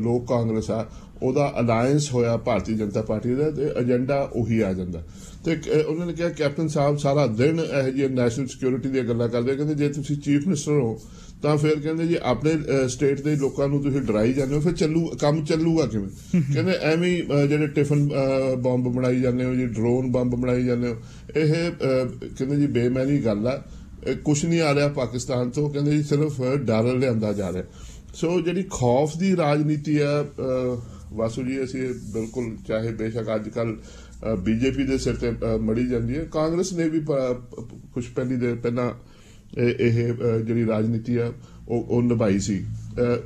ਲੋਕ ਕਾਂਗਰਸ ਆ ਉਹਦਾ ਅਲਾਇੰਸ ਹੋਇਆ ਭਾਰਤੀ ਜਨਤਾ ਪਾਰਟੀ ਦਾ, ਤੇ ਏਜੰਡਾ ਉਹੀ ਆ ਜਾਂਦਾ। ਤੇ ਉਹਨਾਂ ਨੇ ਕਿਹਾ ਕੈਪਟਨ ਸਾਹਿਬ ਸਾਰਾ ਦਿਨ ਇਹੋ ਜਿਹੀਆਂ ਨੈਸ਼ਨਲ ਸਿਕਿਉਰਿਟੀ ਦੀਆਂ ਗੱਲਾਂ ਕਰਦੇ, ਕਹਿੰਦੇ ਜੇ ਤੁਸੀਂ ਚੀਫ ਮਿਨਿਸਟਰ ਹੋ ਤਾਂ ਫਿਰ ਕਹਿੰਦੇ ਜੀ ਆਪਣੇ ਸਟੇਟ ਦੇ ਲੋਕਾਂ ਨੂੰ ਤੁਸੀਂ ਡਰਾਈ ਜਾਂਦੇ ਹੋ, ਫਿਰ ਕੰਮ ਚੱਲੂਗਾ ਕਿਵੇਂ? ਕਹਿੰਦੇ ਐਵੇਂ ਜਿਹੜੇ ਟਿਫਨ ਬੰਬ ਬਣਾਈ ਜਾਂਦੇ ਹੋ ਜੀ, ਡਰੋਨ ਬੰਬ ਬਣਾਈ ਜਾਂਦੇ ਹੋ, ਇਹ ਕਹਿੰਦੇ ਜੀ ਬੇਮੈਨੀ ਗੱਲ ਆ, ਕੁਛ ਨਹੀਂ ਆ ਰਿਹਾ ਪਾਕਿਸਤਾਨ ਤੋਂ, ਕਹਿੰਦੇ ਜੀ ਸਿਰਫ ਡਰ ਲਿਆਂਦਾ ਜਾ ਰਿਹਾ। ਸੋ ਜਿਹੜੀ ਖੌਫ ਦੀ ਰਾਜਨੀਤੀ ਆ ਵਾਸੂ ਜੀ, ਅਸੀਂ ਬਿਲਕੁਲ ਚਾਹੇ ਬੇਸ਼ੱਕ ਅੱਜ ਕੱਲ੍ਹ ਬੀਜੇਪੀ ਦੇ ਸਿਰ ਤੇ ਮੜੀ ਜਾਂਦੀ ਹੈ, ਕਾਂਗਰਸ ਨੇ ਵੀ ਕੁਛ ਪਹਿਲਾਂ ਇਹ ਜਿਹੜੀ ਰਾਜਨੀਤੀ ਆ ਉਹ ਨਿਭਾਈ ਸੀ।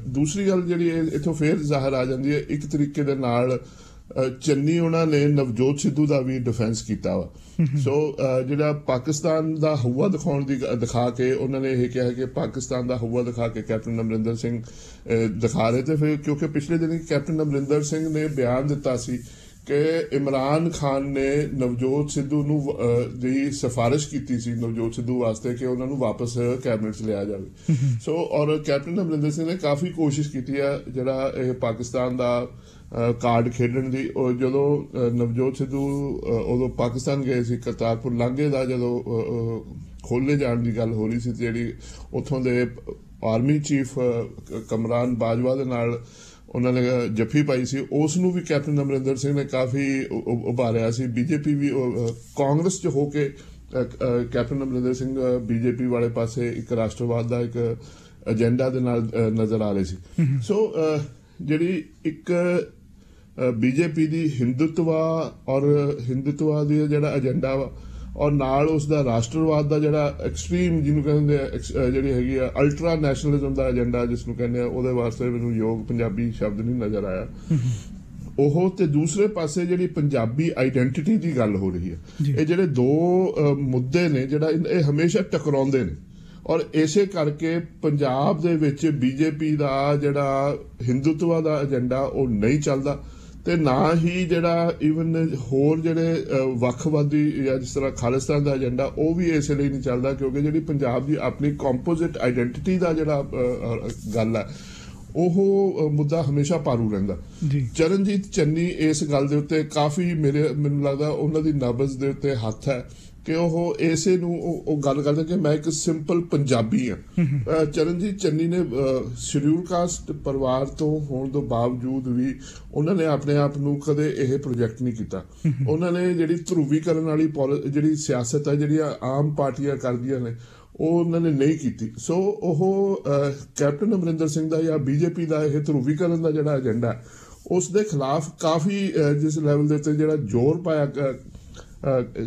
ਦੂਸਰੀ ਗੱਲ ਜਿਹੜੀ ਇੱਥੋਂ ਫੇਰ ਜ਼ਾਹਰ ਆ ਜਾਂਦੀ ਹੈ, ਇੱਕ ਤਰੀਕੇ ਦੇ ਨਾਲ ਚੰਨੀ ਉਹਨਾਂ ਨੇ ਨਵਜੋਤ ਸਿੱਧੂ ਦਾ ਵੀ ਡਿਫੈਂਸ ਕੀਤਾ ਵਾ। ਸੋ ਜਿਹੜਾ ਪਾਕਿਸਤਾਨ ਦਾ ਹਊਆ ਦਿਖਾ ਕੇ ਉਹਨਾਂ ਨੇ ਇਹ ਕਿਹਾ ਕਿ ਪਾਕਿਸਤਾਨ ਦਾ ਹਊਆ ਦਿਖਾ ਕੇ ਕੈਪਟਨ ਅਮਰਿੰਦਰ ਸਿੰਘ ਦਿਖਾ ਰਹੇ, ਤੇ ਫਿਰ ਕਿਉਂਕਿ ਪਿਛਲੇ ਦਿਨ ਕੈਪਟਨ ਅਮਰਿੰਦਰ ਸਿੰਘ ਨੇ ਬਿਆਨ ਦਿੱਤਾ ਸੀ ਕਿ ਇਮਰਾਨ ਖਾਨ ਨੇ ਨਵਜੋਤ ਸਿੱਧੂ ਨੂੰ ਦੀ ਸਿਫਾਰਿਸ਼ ਕੀਤੀ ਸੀ ਨਵਜੋਤ ਸਿੱਧੂ ਵਾਸਤੇ ਕਿ ਉਹਨਾਂ ਨੂੰ ਵਾਪਸ ਕੈਬਨਿਟ 'ਚ ਲਿਆ ਜਾਵੇ। ਸੋ ਔਰ ਕੈਪਟਨ ਅਮਰਿੰਦਰ ਸਿੰਘ ਨੇ ਕਾਫੀ ਕੋਸ਼ਿਸ਼ ਕੀਤੀ ਆ ਜਿਹੜਾ ਇਹ ਪਾਕਿਸਤਾਨ ਦਾ ਕਾਰਡ ਖੇਡਣ ਦੀ। ਜਦੋਂ ਨਵਜੋਤ ਸਿੱਧੂ ਉਦੋਂ ਪਾਕਿਸਤਾਨ ਗਏ ਸੀ, ਕਰਤਾਰਪੁਰ ਲਾਂਘੇ ਦਾ ਜਦੋਂ ਖੋਲ੍ਹੇ ਜਾਣ ਦੀ ਗੱਲ ਹੋ ਰਹੀ ਸੀ, ਜਿਹੜੀ ਉੱਥੋਂ ਦੇ ਆਰਮੀ ਚੀਫ ਕਮਰਾਨ ਬਾਜਵਾ ਦੇ ਨਾਲ ਉਹਨਾਂ ਨੇ ਜੱਫੀ ਪਾਈ ਸੀ, ਉਸ ਨੂੰ ਵੀ ਕੈਪਟਨ ਅਮਰਿੰਦਰ ਸਿੰਘ ਨੇ ਕਾਫੀ ਉਭਾਰਿਆ ਸੀ। ਬੀਜੇਪੀ ਵੀ ਕਾਂਗਰਸ 'ਚ ਹੋ ਕੇ ਕੈਪਟਨ ਅਮਰਿੰਦਰ ਸਿੰਘ ਬੀਜੇਪੀ ਵਾਲੇ ਪਾਸੇ ਇੱਕ ਰਾਸ਼ਟਰਵਾਦ ਦਾ ਇੱਕ ਏਜੰਡਾ ਦੇ ਨਾਲ ਨਜ਼ਰ ਆ ਰਹੇ ਸੀ। ਸੋ ਜਿਹੜੀ ਇੱਕ ਬੀਜੇਪੀ ਦੀ ਹਿੰਦੂਤਵਾ ਦੀ ਜਿਹੜਾ ਏਜੰਡਾ ਵਾ, ਔਰ ਨਾਲ ਉਸ ਦਾ ਰਾਸ਼ਟਰਵਾਦ ਦਾ ਜਿਹੜਾ ਐਕਸਟ੍ਰੀਮ ਜਿਹਨੂੰ ਕਹਿੰਦੇ ਆ ਜਿਹੜੀ ਹੈਗੀ ਆ ਅਲਟਰਾ ਨੈਸ਼ਨਲਿਜ਼ਮ ਦਾ ਏਜੰਡਾ ਜਿਸ ਨੂੰ ਕਹਿੰਦੇ ਆ, ਉਹਦੇ ਵਾਸਤੇ ਮੈਨੂੰ ਯੋਗ ਪੰਜਾਬੀ ਸ਼ਬਦ ਨਹੀਂ ਨਜ਼ਰ ਆਇਆ ਉਹ। ਤੇ ਦੂਸਰੇ ਪਾਸੇ ਜਿਹੜੀ ਪੰਜਾਬੀ ਆਈਡੈਂਟੀਟੀ ਦੀ ਗੱਲ ਹੋ ਰਹੀ ਹੈ, ਇਹ ਜਿਹੜੇ ਦੋ ਮੁੱਦੇ ਨੇ ਜਿਹੜਾ ਇਹ ਹਮੇਸ਼ਾ ਟਕਰਾਉਂਦੇ ਨੇ, ਔਰ ਇਸੇ ਕਰਕੇ ਪੰਜਾਬ ਦੇ ਵਿੱਚ ਬੀਜੇਪੀ ਦਾ ਜਿਹੜਾ ਹਿੰਦੂਤਵਾ ਦਾ ਏਜੰਡਾ ਉਹ ਨਹੀਂ ਚੱਲਦਾ, ਤੇ ਨਾ ਹੀ ਜਿਹੜਾ ਈਵਨ ਹੋਰ ਜਿਹੜੇ ਵੱਖਵਾਦੀ ਜਾਂ ਜਿਸ ਤਰ੍ਹਾਂ ਖਾਲਿਸਤਾਨ ਦਾ ਏਜੰਡਾ ਉਹ ਵੀ ਇਸੇ ਲਈ ਨਹੀਂ ਚੱਲਦਾ, ਕਿਉਂਕਿ ਜਿਹੜੀ ਪੰਜਾਬ ਦੀ ਆਪਣੀ ਕੰਪੋਜ਼ਿਟ ਆਈਡੈਂਟੀਟੀ ਦਾ ਜਿਹੜਾ ਗੱਲ ਹੈ ਉਹ ਮੁੱਦਾ ਹਮੇਸ਼ਾ ਭਾਰੂ ਰਹਿੰਦਾ। ਚਰਨਜੀਤ ਚੰਨੀ ਇਸ ਗੱਲ ਦੇ ਉੱਤੇ ਕਾਫੀ ਮੈਨੂੰ ਲੱਗਦਾ ਉਹਨਾਂ ਦੀ ਨਬਜ਼ ਦੇ ਉੱਤੇ ਹੱਥ ਹੈ ਕਿ ਉਹ ਇਸੇ ਨੂੰ ਉਹ ਗੱਲ ਕਰਦੇ ਕਿ ਮੈਂ ਇੱਕ ਸਿੰਪਲ ਪੰਜਾਬੀ ਹਾਂ। ਚਰਨਜੀਤ ਚੰਨੀ ਨੇ ਸ਼ਡਿਊਲ ਕਾਸਟ ਪਰਿਵਾਰ ਤੋਂ ਹੋਣ ਤੋਂ ਬਾਵਜੂਦ ਵੀ ਉਹਨਾਂ ਨੇ ਆਪਣੇ ਆਪ ਨੂੰ ਕਦੇ ਇਹ ਪ੍ਰੋਜੈਕਟ ਨਹੀਂ ਕੀਤਾ। ਉਹਨਾਂ ਨੇ ਜਿਹੜੀ ਧਰੂਵੀਕਰਨ ਵਾਲੀ ਜਿਹੜੀ ਸਿਆਸਤ ਹੈ ਜਿਹੜੀਆਂ ਆਮ ਪਾਰਟੀਆਂ ਕਰਦੀਆਂ ਨੇ ਉਹ ਉਹਨਾਂ ਨੇ ਨਹੀਂ ਕੀਤੀ। ਸੋ ਉਹ ਕੈਪਟਨ ਅਮਰਿੰਦਰ ਸਿੰਘ ਦਾ ਜਾਂ ਬੀਜੇਪੀ ਦਾ ਇਹ ਧਰੂਵੀਕਰਨ ਦਾ ਜਿਹੜਾ ਏਜੰਡਾ ਉਸ ਦੇ ਖਿਲਾਫ ਕਾਫੀ ਜਿਸ ਲੈਵਲ ਦੇ ਉੱਤੇ ਜਿਹੜਾ ਜ਼ੋਰ ਪਾਇਆ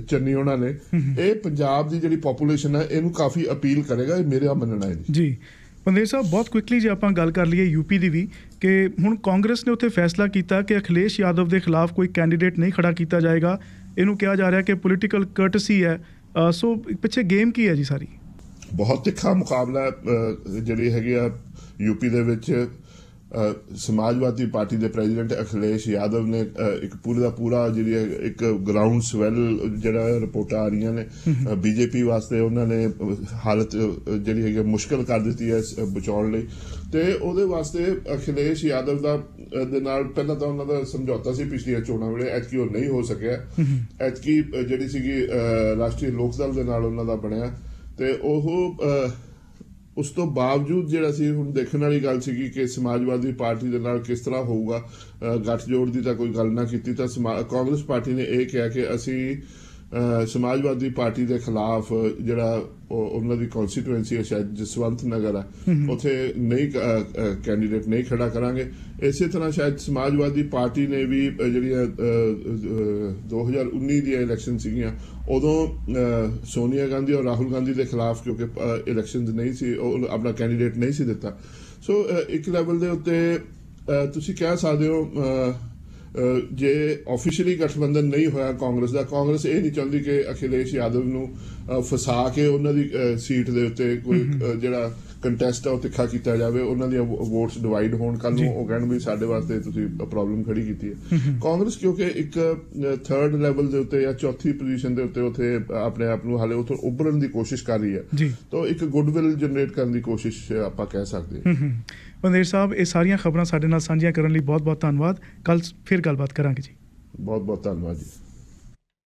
ਚੰਨੀ ਉਹਨਾਂ ਨੇ, ਇਹ ਪੰਜਾਬ ਦੀ ਜਿਹੜੀ ਪੋਪੂਲੇਸ਼ਨ ਹੈ ਇਹਨੂੰ ਕਾਫੀ ਅਪੀਲ ਕਰੇਗਾ, ਇਹ ਮੇਰਾ ਮੰਨਣਾ ਹੈ ਜੀ। ਪੰਦੇਰ ਸਾਹਿਬ, ਬਹੁਤ ਕੁਇਕਲੀ ਜੇ ਆਪਾਂ ਗੱਲ ਕਰ ਲਈਏ ਯੂਪੀ ਦੀ ਵੀ, ਕਿ ਹੁਣ ਕਾਂਗਰਸ ਨੇ ਉੱਥੇ ਫੈਸਲਾ ਕੀਤਾ ਕਿ ਅਖਿਲੇਸ਼ ਯਾਦਵ ਦੇ ਖਿਲਾਫ ਕੋਈ ਕੈਂਡੀਡੇਟ ਨਹੀਂ ਖੜਾ ਕੀਤਾ ਜਾਏਗਾ। ਇਹਨੂੰ ਕਿਹਾ ਜਾ ਰਿਹਾ ਕਿ ਪੋਲੀਟੀਕਲ ਕਰਟਸੀ ਹੈ। ਸੋ ਪਿੱਛੇ ਗੇਮ ਕੀ ਹੈ ਜੀ ਸਾਰੀ? ਬਹੁਤ ਤਿੱਖਾ ਮੁਕਾਬਲਾ ਜਿਹੜੀ ਹੈਗੀ ਆ ਯੂਪੀ ਦੇ ਵਿੱਚ। ਸਮਾਜਵਾਦੀ ਪਾਰਟੀ ਦੇ ਪ੍ਰੈਜ਼ੀਡੈਂਟ ਅਖਿਲੇਸ਼ ਯਾਦਵ ਨੇ ਇੱਕ ਪੂਰੇ ਦਾ ਪੂਰਾ ਜਿਹੜੀ ਇੱਕ ਗਰਾਊਂਡ ਸਵੈਲ ਜਿਹੜਾ ਰਿਪੋਰਟਾਂ ਆ ਰਹੀਆਂ ਨੇ ਬੀਜੇਪੀ ਵਾਸਤੇ, ਉਹਨਾਂ ਨੇ ਹਾਲਤ ਜਿਹੜੀ ਹੈਗੀ ਮੁਸ਼ਕਲ ਕਰ ਦਿੱਤੀ ਹੈ ਬਚਾਉਣ ਲਈ। ਤੇ ਉਹਦੇ ਵਾਸਤੇ ਅਖਿਲੇਸ਼ ਯਾਦਵ ਦੇ ਨਾਲ ਪਹਿਲਾਂ ਤਾਂ ਉਹਨਾਂ ਦਾ ਸਮਝੌਤਾ ਸੀ ਪਿਛਲੀਆਂ ਚੋਣਾਂ ਵੇਲੇ, ਐਤਕੀ ਉਹ ਨਹੀਂ ਹੋ ਸਕਿਆ। ਐਤਕੀ ਜਿਹੜੀ ਸੀਗੀ ਰਾਸ਼ਟਰੀ ਲੋਕ ਦਲ ਦੇ ਨਾਲ ਉਹਨਾਂ ਦਾ ਬਣਿਆ, ਤੇ ਉਹ ਉਸ ਤੋਂ ਬਾਵਜੂਦ ਜਿਹੜਾ ਸੀ ਹੁਣ ਦੇਖਣ ਵਾਲੀ ਗੱਲ ਸੀਗੀ ਕਿ ਸਮਾਜਵਾਦੀ ਪਾਰਟੀ ਦੇ ਨਾਲ ਕਿਸ ਤਰ੍ਹਾਂ ਹੋਊਗਾ। ਗੱਠਜੋੜ ਦੀ ਤਾਂ ਕੋਈ ਗੱਲ ਨਾ ਕੀਤੀ, ਤਾਂ ਕਾਂਗਰਸ ਪਾਰਟੀ ਨੇ ਇਹ ਕਿਹਾ ਕਿ ਅਸੀਂ ਸਮਾਜਵਾਦੀ ਪਾਰਟੀ ਦੇ ਖਿਲਾਫ ਜਿਹੜਾ ਉਹਨਾਂ ਦੀ ਕਨਸਟੀਟੂਐਂਸੀ ਹੈ ਸ਼ਾਇਦ ਜਸਵੰਤ ਨਗਰ ਆ, ਉੱਥੇ ਨਹੀਂ ਕੈਂਡੀਡੇਟ ਨਹੀਂ ਖੜਾ ਕਰਾਂਗੇ। ਇਸੇ ਤਰ੍ਹਾਂ ਸ਼ਾਇਦ ਸਮਾਜਵਾਦੀ ਪਾਰਟੀ ਨੇ ਵੀ ਜਿਹੜੀਆਂ 2019 ਦੀਆਂ ਇਲੈਕਸ਼ਨ ਸੀਗੀਆਂ ਉਦੋਂ ਸੋਨੀਆ ਗਾਂਧੀ ਔਰ ਰਾਹੁਲ ਗਾਂਧੀ ਦੇ ਖਿਲਾਫ ਕਿਉਂਕਿ ਇਲੈਕਸ਼ਨਸ ਨਹੀਂ ਸੀ, ਉਹ ਆਪਣਾ ਕੈਂਡੀਡੇਟ ਨਹੀਂ ਸੀ ਦਿੱਤਾ। ਸੋ ਇੱਕ ਲੈਵਲ ਦੇ ਉੱਤੇ ਤੁਸੀਂ ਕਹਿ ਸਕਦੇ ਹੋ ਜੇ ਆਫੀਸ਼ੀਅਲੀ ਗਠਬੰਧਨ ਨਹੀਂ ਹੋਇਆ ਕਾਂਗਰਸ ਇਹ ਨਹੀਂ ਚਾਹੁੰਦੀ ਕਿ ਅਖਿਲੇਸ਼ ਯਾਦਵ ਨੂੰ ਫਸਾ ਕੇ ਉਹਨਾਂ ਦੀ ਸੀਟ ਦੇ ਉੱਤੇ ਕੋਈ ਜਿਹੜਾ ਕੰਟੈਸਟ ਆ ਉਹ ਤਿੱਖਾ ਕੀਤਾ ਜਾਵੇ, ਉਹਨਾਂ ਦੀਆਂ ਵੋਟਸ ਡਿਵਾਈਡ ਹੋਣ, ਕੱਲ ਨੂੰ ਉਹ ਕਹਿਣ ਵੀ ਸਾਡੇ ਵਾਸਤੇ ਤੁਸੀਂ ਪ੍ਰੋਬਲਮ ਖੜੀ ਕੀਤੀ ਹੈ। ਕਾਂਗਰਸ ਕਿਉਂਕਿ ਇੱਕ ਥਰਡ ਲੈਵਲ ਦੇ ਉੱਤੇ ਜਾਂ ਚੌਥੀ ਪੋਜੀਸ਼ਨ ਦੇ ਉੱਤੇ ਆਪਣੇ ਆਪ ਨੂੰ ਹਾਲੇ ਉੱਥੋਂ ਉੱਭਰਨ ਦੀ ਕੋਸ਼ਿਸ਼ ਕਰ ਰਹੀ ਹੈ, ਤਾਂ ਇੱਕ ਗੁੱਡਵਿਲ ਜਨਰੇਟ ਕਰਨ ਦੀ ਕੋਸ਼ਿਸ਼ ਆਪਾਂ ਕਹਿ ਸਕਦੇ ਹਾਂ। ਬੰਦੇਰ ਸਾਹਿਬ, ਇਹ ਸਾਰੀਆਂ ਖਬਰਾਂ ਸਾਡੇ ਨਾਲ ਸਾਂਝੀਆਂ ਕਰਨ ਲਈ ਬਹੁਤ ਬਹੁਤ ਧੰਨਵਾਦ। ਕੱਲ ਫਿਰ ਗੱਲਬਾਤ ਕਰਾਂਗੇ ਜੀ। ਬਹੁਤ ਬਹੁਤ ਧੰਨਵਾਦ ਜੀ।